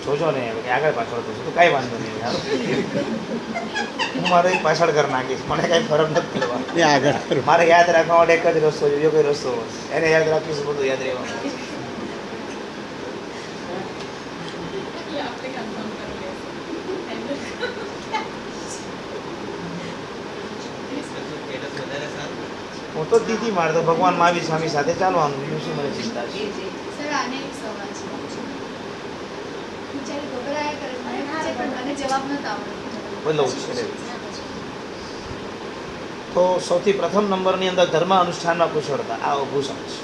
Speaker 1: જોજો ને હવે કે આગળ પાછળ થશે તો કાંઈ વાંધો નહીં યાર. હું મારે એક પાછળ કરી નાખીશ, મને કાંઈ ફરક નથી પડવા.
Speaker 2: એ આગળ કરો.
Speaker 1: મારે યાદ રાખવા માટે એક જ રસ્તો છે, બીજો કોઈ રસ્તો એને યાદ રાખીશું, બધું યાદ રહેવાનું. હું તો દીદી મારે તો ભગવાન મહાવીર સ્વામી સાથે ચાલવાનું, બીજું શું મને ચિંતા છે.
Speaker 3: સર આને એક સવાલ છે. બિચારી ગભરાયા કરે, મને પૂછે પણ મને જવાબ નહોતો આવડતો.
Speaker 1: બોલો છે. તો સૌથી પ્રથમ નંબરની અંદર ધર્મ અનુષ્ઠાનમાં કુશળતા, આ ભૂષણ છે.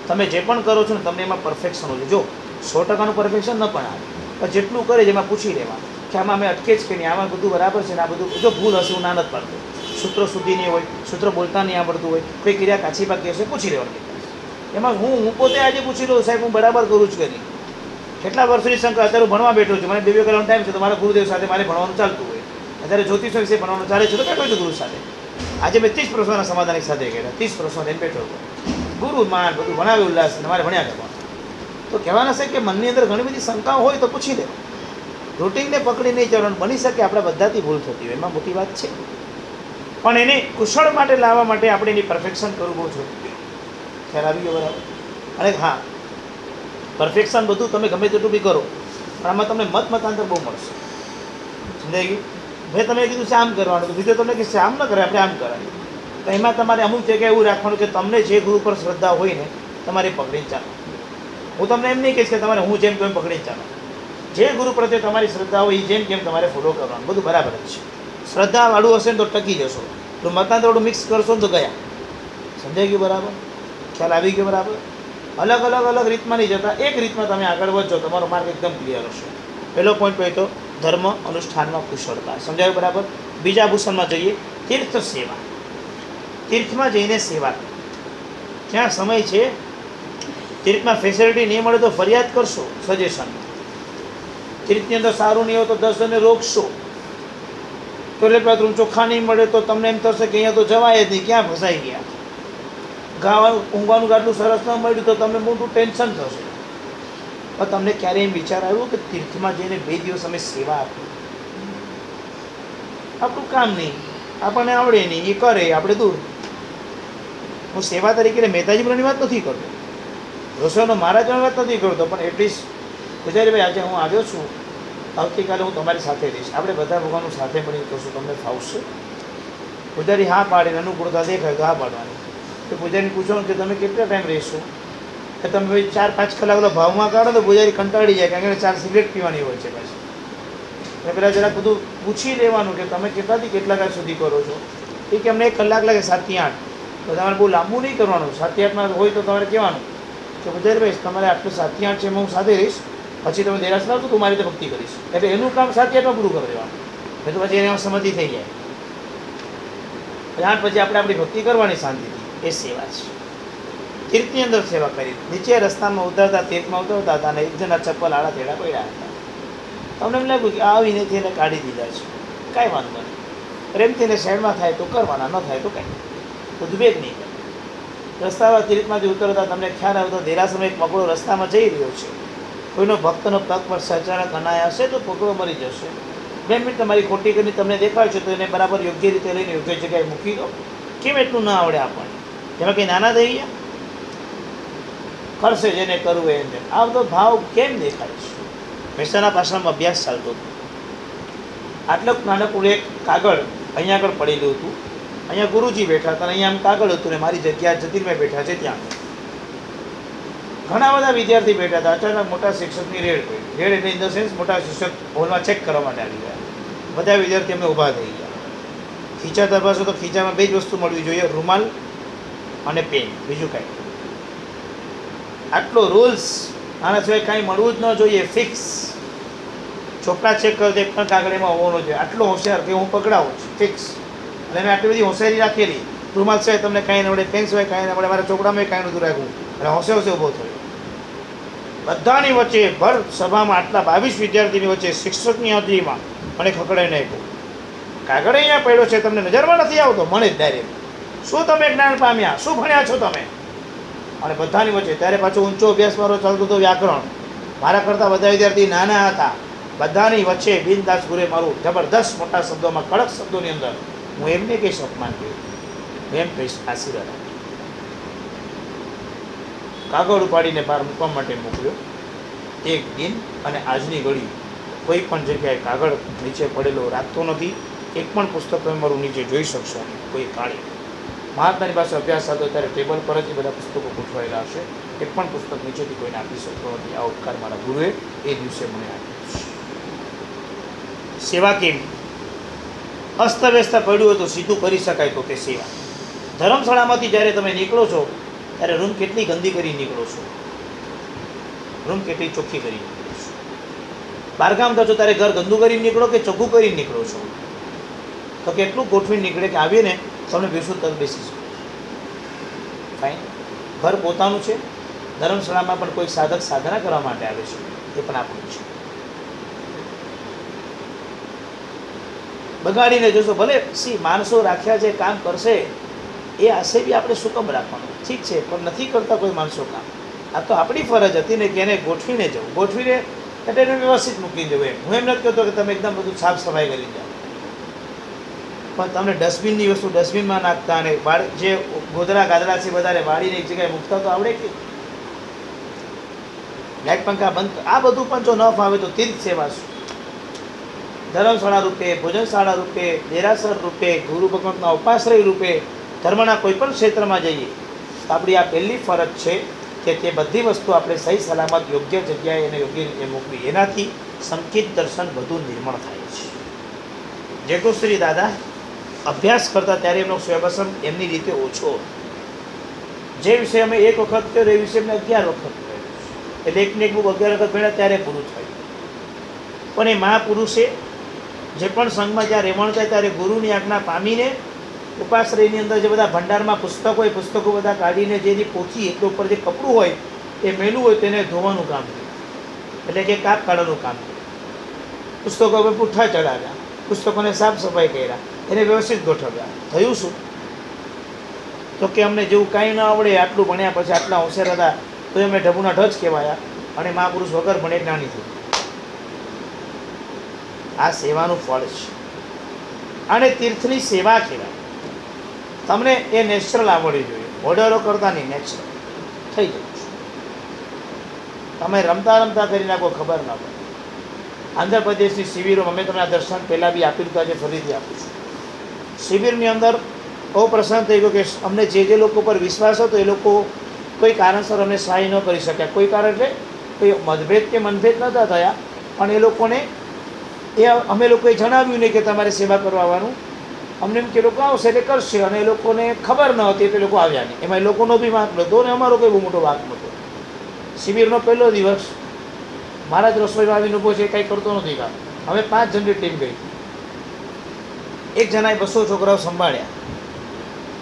Speaker 1: તમે જે પણ કરો છો ને તમને એમાં પરફેક્શન હોય. જો 100% પરફેક્શન ન પણ આવે, પણ જેટલું કરે છે એમાં પૂછી લેવાનું કે આમાં અમે અટકે જ કે નહીં, આમાં બધું બરાબર છે ને, આ બધું જો ભૂલ હશે હું ના નથી પાડતો, સૂત્રો સુધી નહીં હોય, સૂત્ર બોલતા નહીં આવડતું હોય, કોઈ ક્રિયા કાચી પાકી હશે પૂછી લેવાની. એમાં હું પોતે આજે પૂછી લઉં સાહેબ હું બરાબર કરું છું કે નહીં. કેટલા વર્ષોની શંકા, અત્યારે હું ભણવા બેઠો છું, મને BBA કરવાનો ટાઈમ છે, તો મારા ગુરુદેવ સાથે મારે ભણવાનું ચાલતું હોય. અત્યારે જ્યોતિષ વિશે ભણવાનું ચાલે છે તો બેઠો છું ગુરુ સાથે. આજે મેં 30 પ્રશ્નોના સમાધાન એક સાથે કર્યા, 30 પ્રશ્નો લઈને બેઠો હતો. ગુરુ માન બધું ભણાવે ઉલ્લાસ, મારે ભણ્યા કરવાનું. તો કહેવાના છે કે મનની અંદર ઘણી બધી શંકાઓ હોય તો પૂછી લે. રૂટિનને પકડી નહીં ચાલવાનું. બની શકે આપણા બધાથી ભૂલ થતી હોય, એમાં મોટી વાત છે, પણ એને કુશળ માટે લાવવા માટે આપણે એની પરફેક્શન કરવું બહુ જરૂરી. ખ્યાલ આવી ગયો બરાબર? અને હા, પરફેક્શન બધું તમે ગમે તેટલું બી કરો, પણ આમાં તમને મતાંતર બહુ મળશે. સમજાઈ ગયું? ભાઈ તમે કીધું છે આમ કરવાનું, તો બીજો તમને કે આમ ન કરે, આપણે આમ કરાય. તો એમાં તમારે અમુક જગ્યાએ એવું રાખવાનું કે તમને જે ગુરુ પર શ્રદ્ધા હોય ને તમારે પકડીને ચાલો. હું તમને એમ નહીં કહીશ કે તમારે હું જેમ કેમ પકડીને ચાલો. જે ગુરુ પ્રત્યે તમારી શ્રદ્ધા હોય એ જેમ કેમ તમારે ફોલો કરવાનું, બધું બરાબર જ છે. શ્રદ્ધાવાળું હશે ને તો ટકી જશો, તો મતાંતરવાળું મિક્સ કરશો ને તો ગયા. સમજાઈ ગયું બરાબર? ખ્યાલ આવી ગયો બરાબર? અલગ અલગ અલગ રીતમાં નહીં જતા, એક રીતમાં તમે આગળ વધજો, તમારો માર્ગ એકદમ ક્લિયર હશે. પહેલો પોઈન્ટ હોય તો ધર્મ અનુષ્ઠાનમાં કુશળતા. સમજાયું બરાબર? બીજા ભૂષણમાં જઈએ, તીર્થ સેવા. તીર્થમાં જઈને સેવા, ક્યાં સમય છે, તીર્થમાં ફેસિલિટી નહીં મળે તો ફરિયાદ કરશો, સજેશન. તીર્થની અંદર સારું નહીં હોય તો 10 જણને રોકશો. ટોયલેટ બાથરૂમ ચોખ્ખા નહીં મળે તો તમને એમ થશે કે અહીંયા તો જવાય જ નહીં, ક્યાં ફસાઈ ગયા. ગાવાનું ઊંઘવાનું આટલું સરસ ન મળ્યું તો તમને મોટું ટેન્શન થશે. પણ તમને ક્યારેય એમ વિચાર આવ્યો કે તીર્થમાં જઈને 2 દિવસ અમે સેવા આપી, આપણું કામ નહીં, આપણને આવડે નહીં, એ કરે આપણે દૂર. હું સેવા તરીકે મહેતાજી બોલાની વાત નથી કરતો, રસોઈનો મહારાજની વાત નથી કરતો, પણ એટલીસ્ટ પૂજારી ભાઈ આજે હું આવ્યો છું, આવતીકાલે હું તમારી સાથે રહીશ, આપણે બધા ભગવાનનું સાથે મળીને કરશું, તમને ફાવશે? પૂજારી હા પાડીને અનુકૂળતા દેખાય તો હા પાડવાની. તો પૂજારીને પૂછવાનું કે તમે કેટલા ટાઈમ રહેશો, કે તમે ભાઈ 4-5 કલાક ભાવમાં કાઢો તો પૂજારી કંટાળી જાય, કારણ કે 4 સિગરેટ પીવાની હોય છે પાછી. એટલે પહેલાં જરાક બધું પૂછી લેવાનું કે તમે કેટલાથી કેટલા કલાક સુધી કરો છો. એ કે અમને 1 કલાક લાગે 7 થી 8, તો તમારે બહુ લાંબુ નહીં કરવાનું. 7 થી 8માં હોય તો તમારે કહેવાનું કે પૂજારી ભાઈ તમારે આટલું 7 થી 8 છે એમાં હું સાથે રહીશ, પછી તમે દેરાસર આવતો તો મારી રીતે ભક્તિ કરીશ. એટલે એનું કામ 7 થી 8માં પૂરું કરી દેવાનું, એ તો પછી એને સંમતિ થઈ જાય. પછી આપણે આપણી ભક્તિ કરવાની શાંતિથી, એ સેવા છે. તીર્થની અંદર સેવા કરી. નીચે રસ્તામાં ઉતરતા, તીર્થમાં ઉતરતા હતા અને એક જણા ચપ્પલ આડા તેડા પડ્યા હતા. તમને એમ લાગ્યું કે આવીને એને કાઢી દીધા છે, કાંઈ વાંધો નહીં, પ્રેમથી એને સાઈડમાં થાય તો કરવાના, ન થાય તો કાંઈ ઉદ્વેગ નહીં કરે. રસ્તામાં તીર્થમાંથી ઉતરતા તમને ખ્યાલ આવતો દેરાસરમાં એક પકડો રસ્તામાં જઈ રહ્યો છે, કોઈનો ભક્તનો પગ પર અચાનક અનાયા હશે તો પકડો મરી જશે. 2 મિનિટ તમારી ખોટી કરીને તમને દેખાય છે તો એને બરાબર યોગ્ય રીતે લઈને યોગ્ય જગ્યાએ મૂકી દો. કેમ એટલું ના આવડે આપણને? જેમાં કંઈ નાના થઈ ગયા? કરશે જેને કરવું એને. આ બધો ભાવ કેમ દેખાય છે? મહેસાણા પાછળમાં અભ્યાસ ચાલતો હતો. આટલું નાનકડું એક કાગળ અહીંયા આગળ પડેલું હતું, અહીંયા ગુરુજી બેઠા હતા, અહીંયા આમ કાગળ હતું ને મારી જગ્યા જતીનભાઈ બેઠા છે ત્યાં. ઘણા બધા વિદ્યાર્થી બેઠા હતા. અચાનક મોટા શિક્ષકની રેડ પડી. રેડ એટલે ઇન ધ સેન્સ મોટા શિક્ષક હોલમાં ચેક કરવા માટે આવી ગયા. બધા વિદ્યાર્થી અમને ઊભા થઈ ગયા. ખીચા તપાસો તો ખીચામાં 2 જ વસ્તુ મળવી જોઈએ, રૂમાલ અને પેન, બીજું કાંઈ. આટલો રૂલ્સ, આના સિવાય કાંઈ મળવું જ ન જોઈએ, ફિક્સ. ચોપડા ચેક કરો તો એક પણ કાગળ એમાં હોવાનો જોઈએ. આટલો હોશિયાર કે હું પકડાવું છું, ફિક્સ. અને મેં આટલી બધી હોશિયારી રાખેલી, રૂમાલ સિવાય તમને કાંઈ ન મળે, પેન સિવાય કાંઈ ન મળે, મારા ચોપડામાં કાંઈ નહોતું રાખવું, અને હોશે ઊભો થયો. બધાની વચ્ચે ભર સભામાં આટલા 22 વિદ્યાર્થીની વચ્ચે શિક્ષકની હાજરીમાં મને ખખડાઈને આપ્યો. કાગળ અહીંયા પડ્યો છે, તમને નજરમાં નથી આવતો? મને જ ડાયરેક્ટ, શું તમે જ્ઞાન પામ્યા, શું ભણ્યા છો તમે? અને બધાની વચ્ચે ત્યારે પાછો ઊંચો અભ્યાસ મારો ચાલતો હતો, વ્યાકરણ. મારા કરતાં બધા વિદ્યાર્થી નાના હતા. બધાની વચ્ચે બિનદાસ ગુરે મારું જબરદસ્ત મોટા શબ્દોમાં, કડક શબ્દોની અંદર હું એમને કહીશ અપમાન કર્યું, હું એમ કહીશ આશીર્વાદ આપ્યા. કાગળ ઉપાડીને બહાર મૂકવા માટે મોકલ્યો. એક દિન અને આજની ઘડી કોઈ પણ જગ્યાએ કાગળ નીચે પડેલો રાખતો નથી. એક પણ પુસ્તક તમે મારું નીચે જોઈ શકશો નહીં, કોઈ કાળે. મહાત્માની પાસે અભ્યાસ થતો ત્યારે ટેબલ પર જ બધા પુસ્તકો ગોઠવાયેલા હશે. એક પણ પુસ્તક નીચેથી કોઈને આપી શકતો નથી. આ ઉપકાર મારા ગુરુએ એ દિવસે મને આપ્યો. સેવા કેવી? અસ્તવ્યસ્ત પડ્યું હતું, સીધું કરી શકાય તો તે સેવા. ધર્મશાળામાંથી જ્યારે તમે નીકળો છો ત્યારે રૂમ કેટલી ગંદી કરી નીકળો છો, રૂમ કેટલી ચોખ્ખી કરી નીકળો છો. બહારગામ થશો ત્યારે ઘર ગંદુ કરી નીકળો કે ચોખ્ખું કરી નીકળો છો? તો કેટલું ગોઠવી નીકળે કે આવીને તમને બેસું તક બેસી શકો. ફાઇન. ઘર પોતાનું છે. ધર્મશાળામાં પણ કોઈ સાધક સાધના કરવા માટે આવે છે, એ પણ આપણું છે. બગાડીને જોશો, ભલે માણસો રાખ્યા છે, કામ કરશે, એ આશે બી આપણે શું કામ રાખવાનું? ઠીક છે, પણ નથી કરતા કોઈ માણસો કામ. આ તો આપણી ફરજ હતી ને કે એને ગોઠવીને જવું, ગોઠવીને એટલે એને વ્યવસ્થિત મૂકીને જવું. એમ હું એમ નથી કહેતો કે તમે એકદમ બધું સાફ સફાઈ કરી જાઓ, પણ તમને ડસ્ટબિનની વસ્તુ ડસ્ટબિનમાં નાખતા અને જે ગોદડા ગાદડા છે બધાને વાળીને એક જગ્યાએ મૂકતા તો આવડે કે? લાઇટ પંખા બંધ, આ બધું પણ જો ન ફાવે તો તીર્થ સેવા શું? ધર્મશાળા રૂપે, ભોજનશાળા રૂપે, દેરાસર રૂપે, ગુરુ ભગવંતના ઉપાશ્રય રૂપે, ધર્મના કોઈ પણ ક્ષેત્રમાં જઈએ તો આપણી આ પહેલી ફરજ છે કે તે બધી વસ્તુ આપણે સહી સલામત યોગ્ય જગ્યાએ એને યોગ્ય રીતે મૂકવી. એનાથી સંકિત દર્શન વધુ નિર્મળ થાય છે. જેઠુશ્રી દાદા અભ્યાસ કરતા ત્યારે એમનો સ્વયંવસમ એમની રીતે ઓછો. જે વિષય અમે એક વખત કર્યો એ વિષય અમને 11 વખત કર્યો, એટલે એકને એક બુક 11 વખત ભણ્યા ત્યારે પૂરું થયું. પણ એ મહાપુરુષે જે પણ સંઘમાં જ્યાં રહેવાનું થાય ત્યારે ગુરુની આજ્ઞા પામીને ઉપાશ્રયની અંદર જે બધા ભંડારમાં પુસ્તકો હોય, પુસ્તકો બધા કાઢીને જેની પોથી એટલે ઉપર જે કપડું હોય એ મેલું હોય તેને ધોવાનું કામ કર્યું, એટલે કે કાપ કાઢવાનું કામ કર્યું. પુસ્તકો પર પુઠ્ઠા ચડાવ્યા, પુસ્તકોને સાફ સફાઈ કર્યા, એને વ્યવસ્થિત ગોઠવ્યા. થયું શું? તો કે અમને જેવું કાંઈ ન આવડે, આટલું ભણ્યા પછી આટલા હોશિયાર હતા તો એમને ઢબુના ઢજ કહેવાયા અને મહાપુરુષ વગર ભણે જ્ઞાની થયું. આ સેવાનું ફળ છે. આને તીર્થની સેવા કહેવાય. તમને એ નેચરલ આવડવી જોઈએ, ઓર્ડરો કરતા નહીં, નેચરલ થઈ જવું છે. તમે રમતા રમતા કરી નાખો, ખબર ન પડે. આંધ્રપ્રદેશની શિબિરો અમે તમને આ દર્શન પહેલાં બી આપ્યું હતું, આજે ફરીથી આપું છું. શિબિરની અંદર બહુ પ્રસન્ન થઈ ગયો કે અમને જે લોકો પર વિશ્વાસ હતો એ લોકો કોઈ કારણસર અમને સહાય ન કરી શક્યા. કોઈ કારણ એટલે કોઈ મતભેદ કે મનભેદ નહોતા થયા, પણ એ લોકોને અમે લોકોએ જણાવ્યું નહીં કે તમારે સેવા કરવા આવવાનું. અમને એમ કે લોકો આવશે એટલે કરશે, અને એ લોકોને ખબર ન હતી એટલે લોકો આવ્યા નહીં. એમાં એ લોકોનો બી વાંક નહોતો અને અમારો કોઈ બહુ મોટો વાંક નહોતો. શિબિરનો પહેલો દિવસ મારા જ રસોઈમાં આવીને ઊભો છે, કંઈ કરતો નથી કામ. અમે 5 જણની ટીમ ગઈ. એક જણાએ 200 છોકરાઓ સંભાળ્યા.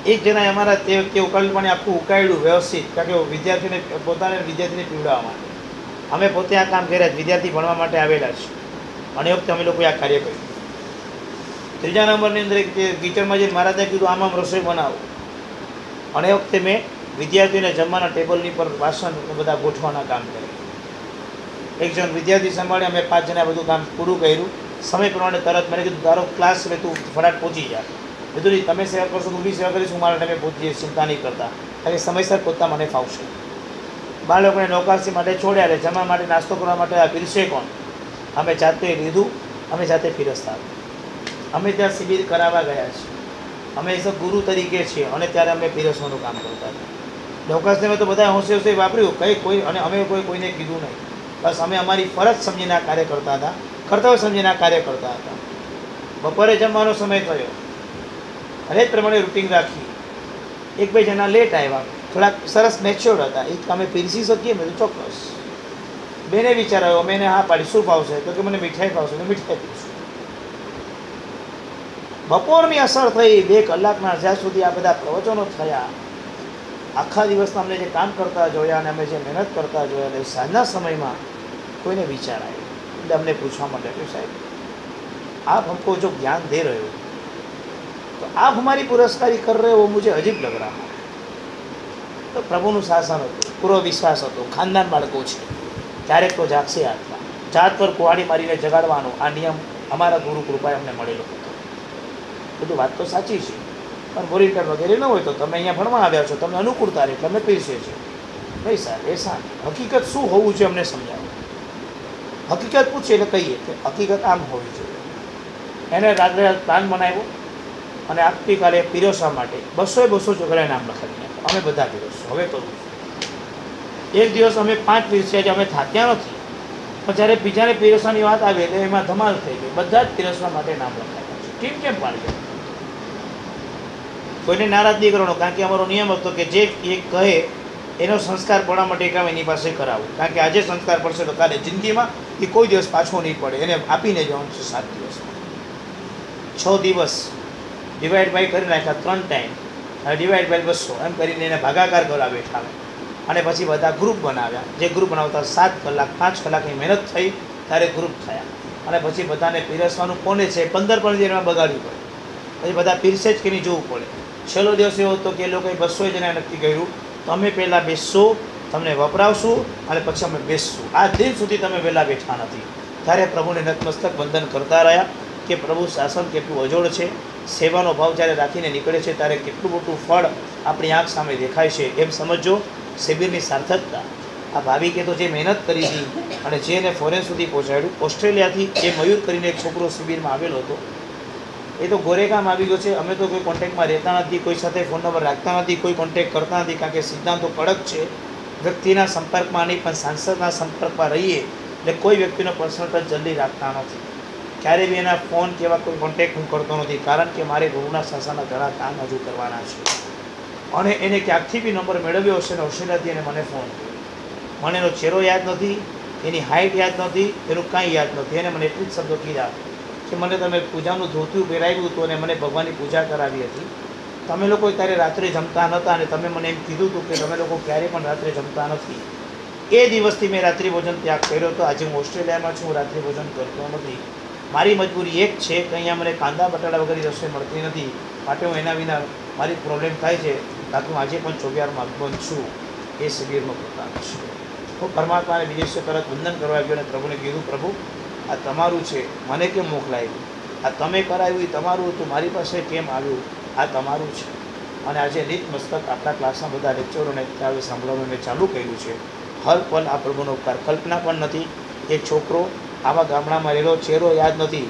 Speaker 1: એક જણાએ અમારા તે વખતે ઉકાળેલું પાણી આખું ઉકાળ્યું વ્યવસ્થિત, કારણ કે વિદ્યાર્થીને પોતાને વિદ્યાર્થીને પીવડાવવા માટે. અમે પોતે આ કામ કર્યા, વિદ્યાર્થી ભણવા માટે આવેલા છે, અને એ વખતે અમે લોકોએ આ કાર્ય કર્યું. ત્રીજા નંબરની અંદર એક કિચનમાં જઈને મહારાજે કીધું આમ રસોઈ બનાવો, અને એ વખતે મેં વિદ્યાર્થીઓને જમવાના ટેબલની પર વાસણ બધા ગોઠવાના કામ કર્યા. એક જણ વિદ્યાર્થી સંભાળે, અમે 5 જણા બધું કામ પૂરું કર્યું. સમય પ્રમાણે તરત મને કીધું તારો ક્લાસ એટલે તું ફટાફટ પહોંચી જા. કીધું નહીં, તમે સેવા કરશો તો હું બી સેવા કરીશ, હું મારા ટાઈમે પહોંચી જઈશ, ચિંતા નહીં કરતા, કારણ કે સમયસર પહોંચતા મને ફાવશે. બાળકોને નૌકાશી માટે છોડ્યા, એટલે જમવા માટે નાસ્તો કરવા માટે આ પીરસે કોણ? અમે જાતે લીધું, અમે જાતે પીરસતા. અમે ત્યાં શિબિર કરાવવા ગયા છીએ, અમે એઝ ગુરુ તરીકે છીએ, અને ત્યારે અમે પીરસવાનું કામ કરતા હતા. નૌકાશીમાં તો બધા હોંશે હોંશે વાપર્યું, કંઈ કોઈ, અને અમે કોઈને કીધું નહીં. બસ અમે અમારી ફરજ સમજીને આ કાર્ય કરતા હતા, કર્તવ્ય સમજીને આ કાર્ય કરતા હતા. બપોરે જમવાનો સમય થયો, અને એ પ્રમાણે રૂટિન રાખી. 1-2 જણા લેટ આવ્યા, થોડાક સરસ મેચ્યોર હતા, એ અમે પીરસી શકીએ મેં તો ચોક્કસ. બેને વિચાર આવ્યો, અમે એને હા પાડી, શું ભાવશે? તો કે મને મીઠાઈ ભાવશે, તો મીઠાઈ પીશું. બપોરની અસર થઈ, 2 કલાકના જ્યાં સુધી આ બધા પ્રવચનો થયા, આખા દિવસમાં અમને જે કામ કરતા જોયા અને અમે જે મહેનત કરતા જોયા અને સાંજના સમયમાં કોઈને વિચાર આવ્યો એટલે અમને પૂછવા માટે કે સાહેબ आप हमको जो ज्ञान दे रहे हो तो आप हमारी पुरस्कारी कर रहे हो वो मुझे अजीब लग रहा है। તો પ્રભુનું શાસન હતું, પૂરો વિશ્વાસ હતો, ખાનદાન બાળકો છે, ક્યારેક તો જાગશે આત્મા, જાત પર કુવાડી મારીને જગાડવાનો આ નિયમ અમારા ગુરુ કૃપાએ અમને મળેલો હતો. બધું વાત તો સાચી છે, પણ વોરિન્ટર વગેરે ન હોય તો તમે અહીંયા ભણવા આવ્યા છો, તમને અનુકૂળતા રહે એટલે અમે પીરસીએ છીએ. નહીં સાહેબ, એ સાહેબ હકીકત શું હોવું છે અમને સમજાવો. હકીકત પૂછીએ એટલે કહીએ કે હકીકત આમ હોવી જોઈએ. એને રાત્રે પ્લાન બનાવ્યો અને આવતીકાલે પીરસવા માટે 200 છોકરાએ નામ લખાવી નાખ્યા. અમે બધા પીરસશું, હવે કરવું. એક દિવસ અમે 5 પીરસ્યા છે, અમે થાક્યા નથી, પણ જ્યારે બીજાને પીરસવાની વાત આવે એટલે એમાં ધમાલ થઈ ગઈ. બધા જ પીરસવા માટે નામ લખાવ્યા છે. ટીમ કેમ પાડી? કોઈને નારાજ નહીં કરવાનો, કારણ કે અમારો નિયમ હતો કે જે એ કહે એનો સંસ્કાર પડવા માટે કામ એની પાસે કરાવવું, કારણ કે આજે સંસ્કાર પડશે તો કાલે જિંદગીમાં એ કોઈ દિવસ પાછો નહીં પડે, એને આપીને જવાનું છે. 7 દિવસમાં 6 દિવસ ડિવાઈડ બાય કરી નાખ્યા 3 ટાઈમ, અને ડિવાઈડ બાય 200 એમ કરીને એને ભાગાકાર કરવા બેઠા. અને પછી બધા ગ્રુપ બનાવ્યા. જે ગ્રુપ બનાવતા 7 કલાક 5 કલાકની મહેનત થઈ ત્યારે ગ્રુપ થયા. અને પછી બધાને પીરસવાનું કોને છે 15 એમાં બગાડવું પડે, પછી બધા પીરસે જ કે નહીં જોવું પડે. છેલ્લો દિવસ એવો હતો કે એ લોકોએ 200 જણાએ નક્કી કર્યું તમે પહેલાં બેસશો, તમને વપરાવશું અને પછી અમે બેસશું. આ દિન સુધી તમે વહેલા બેઠા નથી. ત્યારે પ્રભુને નતમસ્તક વંદન કરતા રહ્યા કે પ્રભુ શાસન કેટલું અજોડ છે. સેવાનો ભાવ જ્યારે રાખીને નીકળે છે ત્યારે કેટલું મોટું ફળ આપણી આંખ સામે દેખાય છે. એમ સમજો શિબિરની સાર્થકતા. આ ભાવિકે તો જે મહેનત કરી હતી અને જે એને ફોરેન સુધી પહોંચાડ્યું. ઓસ્ટ્રેલિયાથી જે મયુર કરીને એક છોકરો શિબિરમાં આવેલો હતો, એ તો ગોરેગામ આવી ગયો છે. અમે તો કોઈ કોન્ટેક્ટમાં રહેતા નથી, કોઈ સાથે ફોન નંબર રાખતા નથી, કોઈ કોન્ટેક્ટ કરતા નથી, કારણ કે સિદ્ધાંતો કડક છે. વ્યક્તિના સંપર્કમાં નહીં પણ સાંસદના સંપર્કમાં રહીએ એટલે કોઈ વ્યક્તિનો પર્સનલ ટચ જલ્દી રાખતા નથી. ક્યારેય બી એના ફોન કે એવા કોઈ કોન્ટેક્ટ હું કરતો નથી, કારણ કે મારે ગુરુના શાસનના ઘણા કામ હજુ કરવાના છે. અને એને ક્યાંકથી બી નંબર મેળવ્યો હશે ને ઓસ્ટ્રેલિયાથી એને મને ફોન કર્યો. મને એનો ચહેરો યાદ નથી, એની હાઇટ યાદ નથી, એનું કાંઈ યાદ નથી. એને મને એટલી જ શબ્દો કીધા કે મને તમે પૂજાનું ધોતિયું પહેરાવ્યું હતું અને મને ભગવાનની પૂજા કરાવી હતી. તમે લોકો ત્યારે રાત્રે જમતા નહોતા અને તમે મને એમ કીધું હતું કે તમે લોકો ક્યારેય પણ રાત્રે જમતા નથી. એ દિવસથી મેં રાત્રિ ભોજન ત્યાગ કર્યો હતો. આજે હું ઓસ્ટ્રેલિયામાં છું, હું રાત્રિ ભોજન કરતો નથી. મારી મજબૂરી એક છે કે અહીંયા મને કાંદા બટાટા વગેરે રસોઈ મળતી નથી, માટે હું એના વિના મારી પ્રોબ્લેમ થાય છે. બાકી હું આજે પણ 24 બંધ છું. એ શિબિરનો પ્રકાર છે. હું પરમાત્માને વિદેશો તરત વંદન કરવા ગયો અને પ્રભુને કીધું, પ્રભુ આ તમારું છે, મને કેમ મોકલાયું? આ તમે કરાવ્યું એ તમારું હતું, મારી પાસે કેમ આવ્યું? આ તમારું છે. અને આજે નીત મસ્તક આપણા ક્લાસના બધા લેક્ચરોને ત્યારે સાંભળવાનું મેં ચાલુ કર્યું છે. હર પલ આ પ્રભુનો ઉપકાર. કલ્પના પણ નથી. એક છોકરો આવા ગામડામાં રહેલો, ચહેરો યાદ નથી,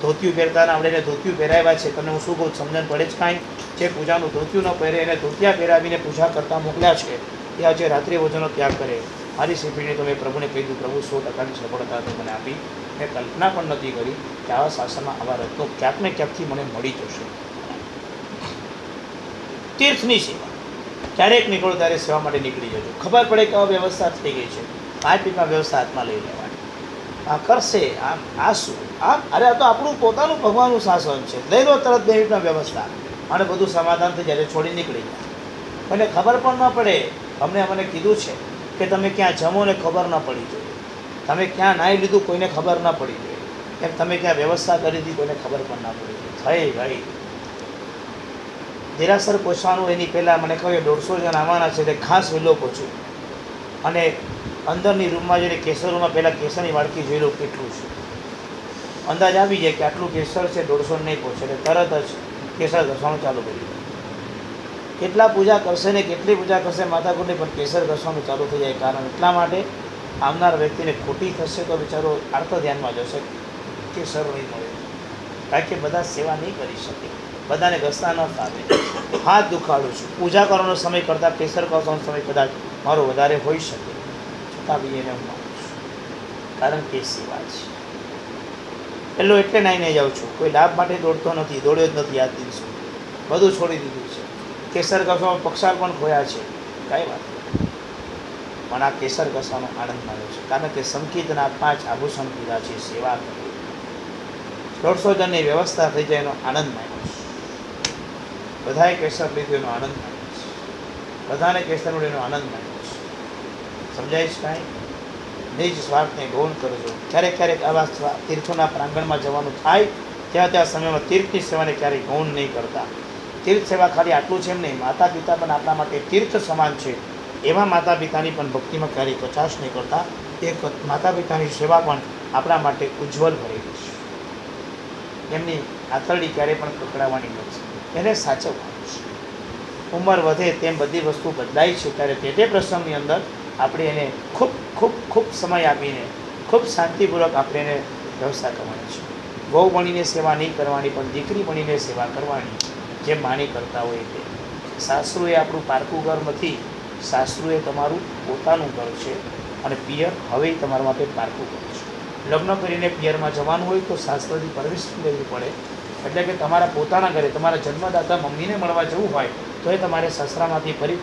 Speaker 1: ધોતિયું પહેરતા આવડે એને ધોતિયું પહેરાવ્યા છે. તમને હું શું કહું, સમજણ પડે જ કાંઈ? જે પૂજાનું ધોતિયું ન પહેરે એને ધોતિયા પહેરાવીને પૂજા કરતાં મોકલ્યા છે, એ આજે રાત્રિ ભોજનનો ત્યાગ કરે. મારી શિબિરને તો મેં પ્રભુને કહ્યું, પ્રભુ 100%ની સફળતા તો મને આપી. મેં કલ્પના પણ નથી કરી કે આવા શાસનમાં આવા રત્નો ક્યાંક ને ક્યાંકથી મને મળી જશે. તીર્થની સેવા ક્યારેક નીકળો ત્યારે સેવા માટે નીકળી જજો. ખબર પડે કે આ વ્યવસ્થા થઈ ગઈ છે, 5 મિનિટમાં વ્યવસ્થા હાથમાં લઈ લેવાની. આ કરશે આમ, આ શું આમ, અરે આ તો આપણું પોતાનું ભગવાનનું શાસન છે. લઈ લો તરત 2 મિનિટમાં વ્યવસ્થા અને બધું સમાધાન થઈ જાય. છોડી નીકળી જાય. મને ખબર પણ ન પડે. મને કીધું છે કે તમે ક્યાં જમો ને ખબર ન પડી જોઈએ, તમે ક્યાં નાહી લીધું કોઈને ખબર ન પડી જોઈએ, એમ તમે ક્યાં વ્યવસ્થા કરી હતી કોઈને ખબર પણ ના પડી જોઈએ. થઈ ગઈ. દેરાસર પહોંચવાનું એની પહેલાં મને કહ્યું 150 જણ આવવાના છે, એટલે ખાસ વહેલો પહોંચ્યું અને અંદરની રૂમમાં જઈને કેસરોમાં પહેલાં કેસરની વાડકી જોઈ લો કેટલું છે. અંદાજ આવી જાય કે આટલું કેસર છે, 150 નહીં પહોંચે, એટલે તરત જ કેસર ઘસવાનું ચાલુ કરી. કેટલા પૂજા કરશે ને કેટલી પૂજા કરશે માતાકુરની, પણ કેસર ઘસવાનું ચાલુ થઈ જાય. કારણ એટલા માટે આવનાર વ્યક્તિને ખોટી થશે તો બિચારો આર્ત ધ્યાનમાં જશે, કેસર નહીં મળે, કારણ કે બધા સેવા નહીં કરી શકે, બધાને ઘસતા ન ફાવે. હાથ દુખાડું છું, પૂજા કરવાનો સમય કરતાં કેસર ઘસવાનો સમય કદાચ મારો વધારે હોઈ શકે, છતાં બી એને હું માનું છું, કારણ કે સેવા છે. પેલો એટલે નાઈને જાઉં છું, કોઈ લાભ માટે દોડતો નથી, દોડ્યો જ નથી આજ દિન સુધી, બધું છોડી દીધું છે. કેસર ઘસવામાં પક્ષાર પણ ખોયા છે, કાંઈ વાત નહીં, પણ આ કેસર ઘસવાનો આનંદ માન્યો છે, કારણ કે સંકીર્તના 5 આભૂષણ કીધા છે. સેવા કરી 150 જણની વ્યવસ્થા થઈ જાય એનો આનંદ માન્યો છે. બધાએ કેસર લીધું એનો આનંદ માન્યો છે. બધાને કેસરવડીનો આનંદ માણ્યો છે. સમજાય છે કાંઈ? નિજ સ્વાર્થને ગૌણ કરજો. ક્યારેક ક્યારેક આવા તીર્થોના પ્રાંગણમાં જવાનું થાય ત્યાં ત્યાં સમયમાં તીર્થની સેવાને ક્યારેય ગૌણ નહીં કરતા. તીર્થ સેવા ખાલી આટલું છે એમ નહીં, માતા પિતા પણ આપણા માટે તીર્થ સમાન છે. એવા માતા પિતાની પણ ભક્તિમાં ક્યારેય કચાશ નહીં કરતા. એક માતા પિતાની સેવા પણ આપણા માટે ઉજ્જવલ ભરેલી છે. એમની આંતરડી ક્યારેય પણ પકડાવવાની નથી, એને સાચવવાનું છે. ઉંમર વધે તેમ બધી વસ્તુ બદલાય છે, ત્યારે તે તે પ્રસંગની અંદર આપણે એને ખૂબ ખૂબ ખૂબ સમય આપીને ખૂબ શાંતિપૂર્વક આપણે એને વ્યવસ્થા કરવાની છે. વહુ બનીને સેવા નહીં કરવાની, પણ દીકરી બનીને સેવા કરવાની, જેમ માની કરતા હોય તે. સાસરું એ આપણું પારકું ઘર નથી, સાસરું એ તમારું પોતાનું ઘર છે, અને પિયર હવે તમારા માટે પારકું ઘર છે. લગ્ન કરીને પિયરમાં જવાનું હોય તો શાસ્ત્રથી પરમિશન લેવી પડે. એટલે કે તમારા પોતાના ઘરે તમારા જન્મદાતા મમ્મીને મળવા જવું હોય તો એ તમારે સસરામાંથી ફરી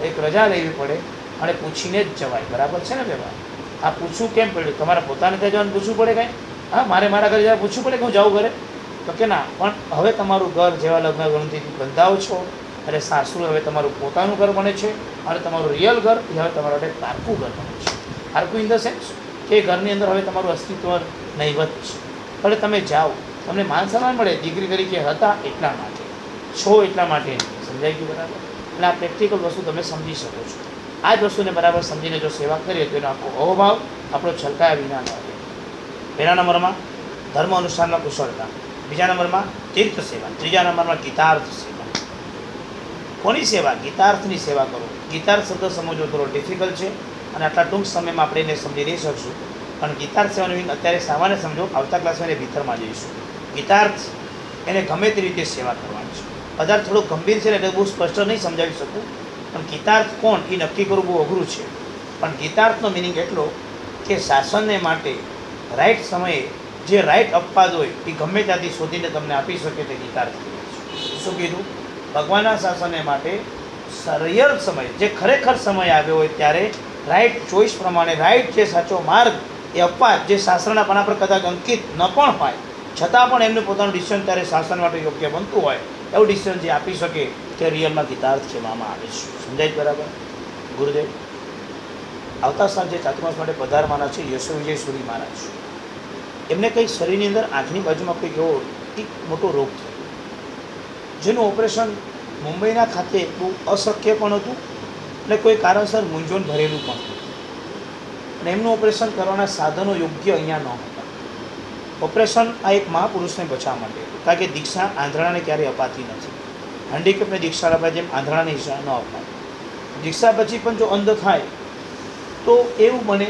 Speaker 1: એક રજા લેવી પડે અને પૂછીને જ જવાય. બરાબર છે ને વ્યવહાર? આ પૂછવું કેમ પડ્યું? તમારા પોતાને ત્યાં જવાનું પૂછવું પડે કાંઈ? હા, મારા ઘરે જવા પૂછવું પડે કે હું જાઉં ઘરે? તો કે ના. પણ હવે તમારું ઘર જેવા લગ્ન ગણતિથી બંધાવો છો એટલે સાસુ હવે તમારું પોતાનું ઘર બને છે, અને તમારું રિયલ ઘર એ હવે તમારા માટે પારકું ઘર બને છે. પારકું ઇન ધ સેન્સ કે ઘરની અંદર હવે તમારું અસ્તિત્વ નહીવત છે. એટલે તમે જાઓ, તમને માન સન્માન મળે, દીકરી તરીકે હતા એટલા માટે, છો એટલા માટે. સમજાઈ ગયું? બરાબર? એટલે આ પ્રેક્ટિકલ વસ્તુ તમે સમજી શકો છો. આ જ વસ્તુને બરાબર સમજીને જો સેવા કરીએ તો એનો આખો અહોભાવ આપણો છલકાયા વિના ન રહે. પહેલા નંબરમાં ધર્મ અનુષ્ઠાનમાં કુશળતા, બીજા નંબરમાં તીર્થ સેવા, ત્રીજા નંબરમાં ગીતાર્થ સેવા. કોની સેવા? ગીતાર્થની સેવા કરો. ગીતાર્થ શબ્દ સમજવો થોડો ડિફિકલ્ટ છે અને આટલા ટૂંક સમયમાં આપણે એને સમજી નહીં શકશું, પણ ગીતાર્થ સેવાનું અત્યારે સામાન્ય સમજો, આવતા ક્લાસમાં એને ભીતરમાં જઈશું. ગીતાર્થ એને ગમે તે રીતે સેવા કરવાની છે. પદાર્થ થોડો ગંભીર છે એટલે બહુ સ્પષ્ટ નહીં સમજાવી શકું, પણ ગીતાર્થ કોણ એ નક્કી કરવું બહુ અઘરું છે. પણ ગીતાર્થનો મિનિંગ એટલો કે શાસનને માટે રાઈટ સમયે જે રાઈટ અપવાદ હોય એ ગમે ત્યાંથી શોધીને તમને આપી શકે તે ગીતાર્થ છે. શું કીધું? ભગવાનના શાસનને માટે રિયલ સમય, જે ખરેખર સમય આવ્યો હોય ત્યારે રાઈટ ચોઈસ પ્રમાણે રાઈટ જે સાચો માર્ગ એ અપવાદ જે શાસ્ત્રના પાના પર કદાચ અંકિત ન પણ હોય છતાં પણ એમનું પોતાનું ડિસિઝન ત્યારે શાસન માટે યોગ્ય બનતું હોય એવું ડિસિઝન જે આપી શકે તે રિયલમાં ગીતાર્થ કહેવામાં આવે છે. સમજાય બરાબર? ગુરુદેવ આવતા સાલ જે ચાતુર્માસ માટે પધારવાના છે યશો વિજય સુરી મહારાજ, એમને કંઈક શરીરની અંદર આંખની બાજુમાં કંઈક એવો એક મોટો રોગ થયો, જેનું ઓપરેશન મુંબઈના ખાતે બહુ અશક્ય પણ હતું અને કોઈ કારણસર મૂંઝવણ ભરેલું પણ હતું. અને એમનું ઓપરેશન કરવાના સાધનો યોગ્ય અહીંયા ન હતા. ઓપરેશન આ એક મહાપુરુષને બચાવવા માટે, કારણ કે દીક્ષા આંધળાને ક્યારેય અપાતી નથી. હેન્ડીકેપને દીક્ષા અપાય જેમ આંધળાને ઈચ્છા ન અપાય. દીક્ષા પછી પણ જો અંધ થાય તો એવું બને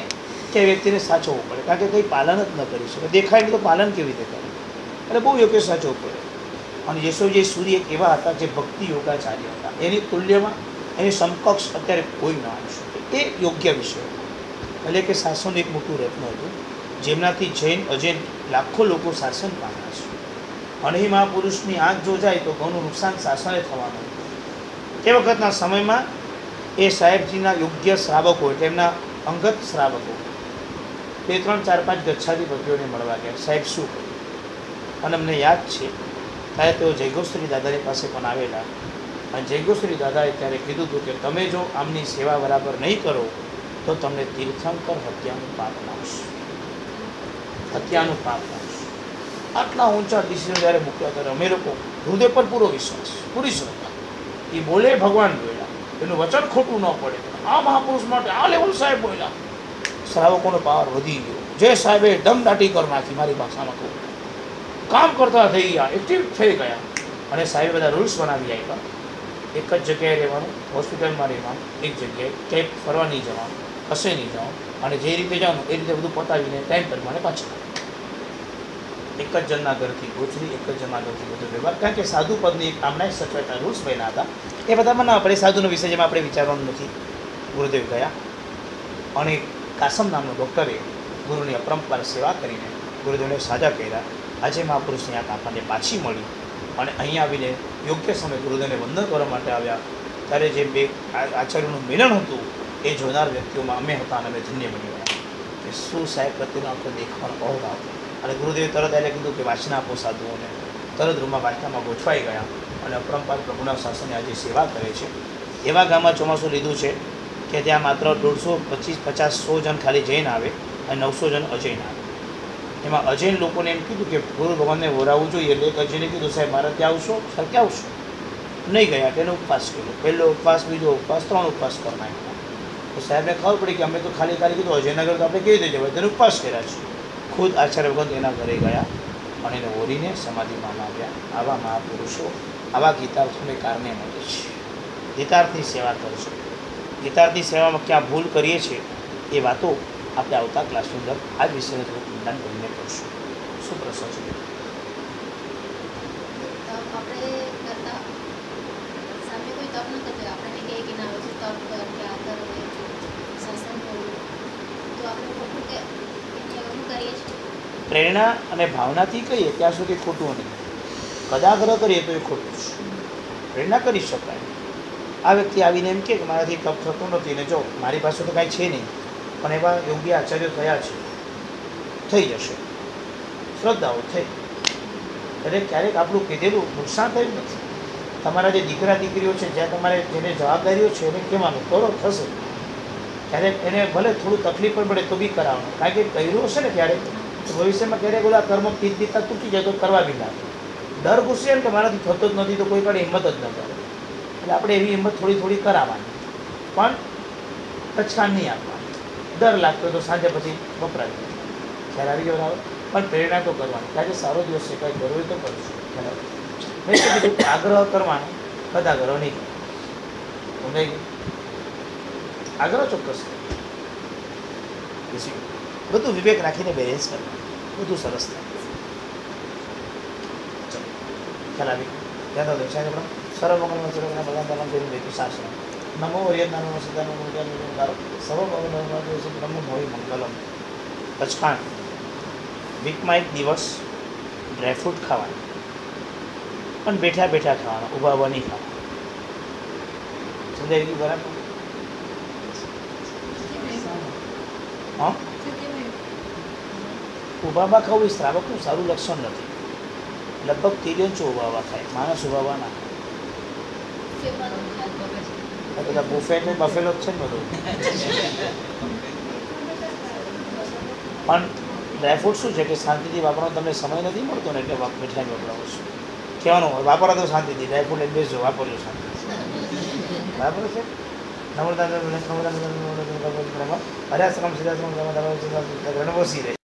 Speaker 1: કે વ્યક્તિને સાચવવું પડે, કારણ કે કંઈ પાલન જ ન કરી શકે. દેખાય નહીં તો પાલન કેવી રીતે કરે? એટલે બહુ યોગ્ય સાચવવું પડે. અને યશોજી સૂર્ય એક એવા હતા જે ભક્તિ યોગાચાર્ય હતા. એની તુલ્યમાં એની સમકક્ષ અત્યારે કોઈ ન આવી શકે. એ યોગ્ય વિષય હતો. એટલે કે શાસન એક મોટું રત્ન હતું જેમનાથી જૈન અજૈન લાખો લોકો શાસન પામ્યા છે. અને એ મહાપુરુષની આંખ જો જાય તો ઘણું નુકસાન શાસને થવાનું હતું. તે વખતના સમયમાં એ સાહેબજીના યોગ્ય શ્રાવકો એટલે એમના અંગત શ્રાવકો 2, 3, 4, 5 ગચ્છાધિપતિઓને મળવા ગયા, સાહેબ શું કર્યું? અને અમને યાદ છે ત્યારે તેઓ જયગોશ્રી દાદાની પાસે પણ આવેલા, અને જયગોશ્રી દાદાએ ત્યારે કીધું હતું કે તમે જો આમની સેવા બરાબર નહીં કરો તો તમને તીર્થંકર હત્યાનું પાપ લાગશે. હત્યાનું પાપ લાગશે. આટલા ઊંચા ડિસિઝન જ્યારે મૂક્યા ત્યારે અમે લોકો હૃદય પર પૂરો વિશ્વાસ, પૂરી શ્રદ્ધા. એ બોલે ભગવાન બોલ્યા, એનું વચન ખોટું ન પડે. આ મહાપુરુષ માટે આ લેવલ સાહેબ બોલ્યા. શ્રાવકોનો પાવર વધી ગયો. જે સાહેબે દમદાટી કરી નાખી, મારી ભાષામાં કહું, કામ કરતા થઈ ગયા, એક્ટિવ થઈ ગયા. અને સાહેબે બધા રૂલ્સ બનાવી આવ્યા. એક જ જગ્યાએ રહેવાનું, હોસ્પિટલમાં રહેવાનું, એક જગ્યાએ ક્યાંય ફરવા નહીં જવાનું, કશે નહીં જવાનું, અને જે રીતે જવાનું એ રીતે બધું પતાવીને ટાઈમ પ્રમાણે પાછું. એક જ જણના ઘરથી ગોચરી, એક જ જણના ઘરથી બધું વ્યવહાર. કારણ કે સાધુ પદની એક આમના સચવાતા રૂલ્સ બન્યા હતા. એ બધા બનાવવા પડે. સાધુનો વિષય જેમાં આપણે વિચારવાનું નથી. ગુરુદેવ ગયા અને કાસમ નામનો ડૉક્ટરે ગુરુની અપરંપાર સેવા કરીને ગુરુદેવને સાજા કર્યા. આજે મહાપુરુષની આ આપણને પાછી મળી અને અહીંયા આવીને યોગ્ય સમયે ગુરુદેવને વંદન કરવા માટે આવ્યા. ત્યારે જે બે આચાર્યોનું મિલન હતું એ જોનાર વ્યક્તિઓમાં અમે હતા અને અમે ધન્ય બની ગયા કે શું સાહેબ પ્રત્યેનો આખો દેખાવાનો અહોભાવ. અને ગુરુદેવે તરત એને કીધું કે વાંચના આપો સાધુઓને. તરત રૂમમાં વાંચનામાં ગોઠવાઈ ગયા અને અપરંપાર પ્રભુના શાસને આજે સેવા કરે છે. એવા ગામમાં ચોમાસું લીધું છે કે ત્યાં માત્ર 150, 50, 100 જણ ખાલી જૈન આવે અને 900 જણ અજૈન આવે. એમાં અજૈન લોકોને એમ કીધું કે ગુરુ ભગવાનને વરાવવું જોઈએ. એટલે એક અજૈને કીધું, સાહેબ મારે ત્યાં આવશો? સર ક્યાં આવશો? નહીં ગયા. તેને ઉપવાસ કર્યો. પહેલો ઉપવાસ, બીજો ઉપવાસ, 3 ઉપવાસ કરી નાખ્યા. તો સાહેબને ખબર પડી કે અમે તો ખાલી કીધું અજયનગર તો આપણે કેવી રીતે જવાય? તેને ઉપવાસ કર્યા છે. ખુદ આચાર્ય ભગત એના ઘરે ગયા અને એને ઓરીને સમાધિમાં લાવ્યા. આવા મહાપુરુષો, આવા ગીતાર્થોને કારણે મળે છે. ગીતાર્થની સેવા કરશો. ગીતાર્થની સેવામાં ક્યાં ભૂલ કરીએ છીએ એ વાતો આપણે આવતા ક્લાસની અંદર આ જ વિષયને થોડુંક નિદાન કરીને કરશું. શું પ્રશ્ન છે?
Speaker 3: આપણે કરતા સામે કોઈ તપ ન કરતો હોય, આપણને કહે કે ના હજુ તપ કર કે આ કર શાસન કરવું, તો આપણે ખોટું કે એવું કરીએ છીએ.
Speaker 1: પ્રેરણા અને ભાવનાથી કહીએ ત્યાં સુધી ખોટું નહીં. કદાગ્રહ કરીએ તો એ ખોટું છે. પ્રેરણા કરી શકાય. આ વ્યક્તિ આવીને એમ કે મારાથી તપ થતું નથી ને જો મારી પાસે તો કાંઈ છે નહીં, પણ એવા યોગ્ય આચાર્યો થયા છે, થઈ જશે. શ્રદ્ધાઓ થઈ. દરેક ક્યારેક આપણું કીધેલું નુકસાન થયું નથી. તમારા જે દીકરા દીકરીઓ છે, જ્યાં તમારે જેને જવાબદારીઓ છે એને કહેવાનું કરો થશે. ક્યારેક એને ભલે થોડું તકલીફ પણ પડે તો બી કરાવવાનું. કારણ કે કર્યું હશે ને ક્યારેક ભવિષ્યમાં ક્યારેક ઓલા કર્મ પીતા તૂટી જાય તો કરવા બી લાગે. ડર ઘૂસે ને કે મારાથી થતો જ નથી તો કોઈ પણ હિંમત જ ન કરે. એટલે આપણે એવી હિંમત થોડી થોડી કરાવવાની, પણ ટચકાન નહીં આપવાની. ડર લાગતો તો સાંજે પછી વપરાય ખ્યાલ આવી ગયો આવે. પણ પ્રેરણા તો કરવાની. આજે સારો દિવસ છે, કાંઈ કરવું હોય તો કરશું. બરાબર. મેં તો કીધું આગ્રહ કરવાનો, કદાગ્રહ નહીં કરવાનો. સમજાઈ ગયું? આગ્રહ ચોક્કસ બધું વિવેક રાખીને બેલેન્સ કરવાનું, બધું સરસ થાય. ચલો ખ્યાલ આવી યાદ આવતો સાહેબ આપણે સર્વમંગલમાં સર્વના ભગવાન તરફ જઈને બેઠું શાસન નમો હરિયનાનો સીતાનો મંગલ સર્વ ભગવાન નમો ભવી મંગલમ. પચખાણ વીકમાં 1 દિવસ ડ્રાયફ્રૂટ ખાવાના, પણ બેઠા બેઠા ખાવાના, ઊભા ઊભા નહીં ખાવાના. સમજાય ગયું? બરાબર. હા, ઊભાવા ખાવું એ શ્રાવકનું સારું લક્ષણ નથી. લગભગ તિર્યંચો ઊભાવા ખાય, માણસ ઊભાવા ના ખાય. બધા બુફેટ ને બફેલો જ છે ને બધું. પણ ડ્રાયફ્રૂટ શું છે કે શાંતિથી વાપરવાનો તમને સમય નથી મળતો ને, એટલે મીઠાઈ વાપરાવો છો. કહેવાનું હોય વાપરો તો શાંતિથી, ડ્રાયફ્રૂટ લઈને બેસજો, વાપરજો શાંતિ. બરાબર છે. નમ્રતા હર્યાશ્રમ સીધાશ્રમ ઘણબોસી રહે.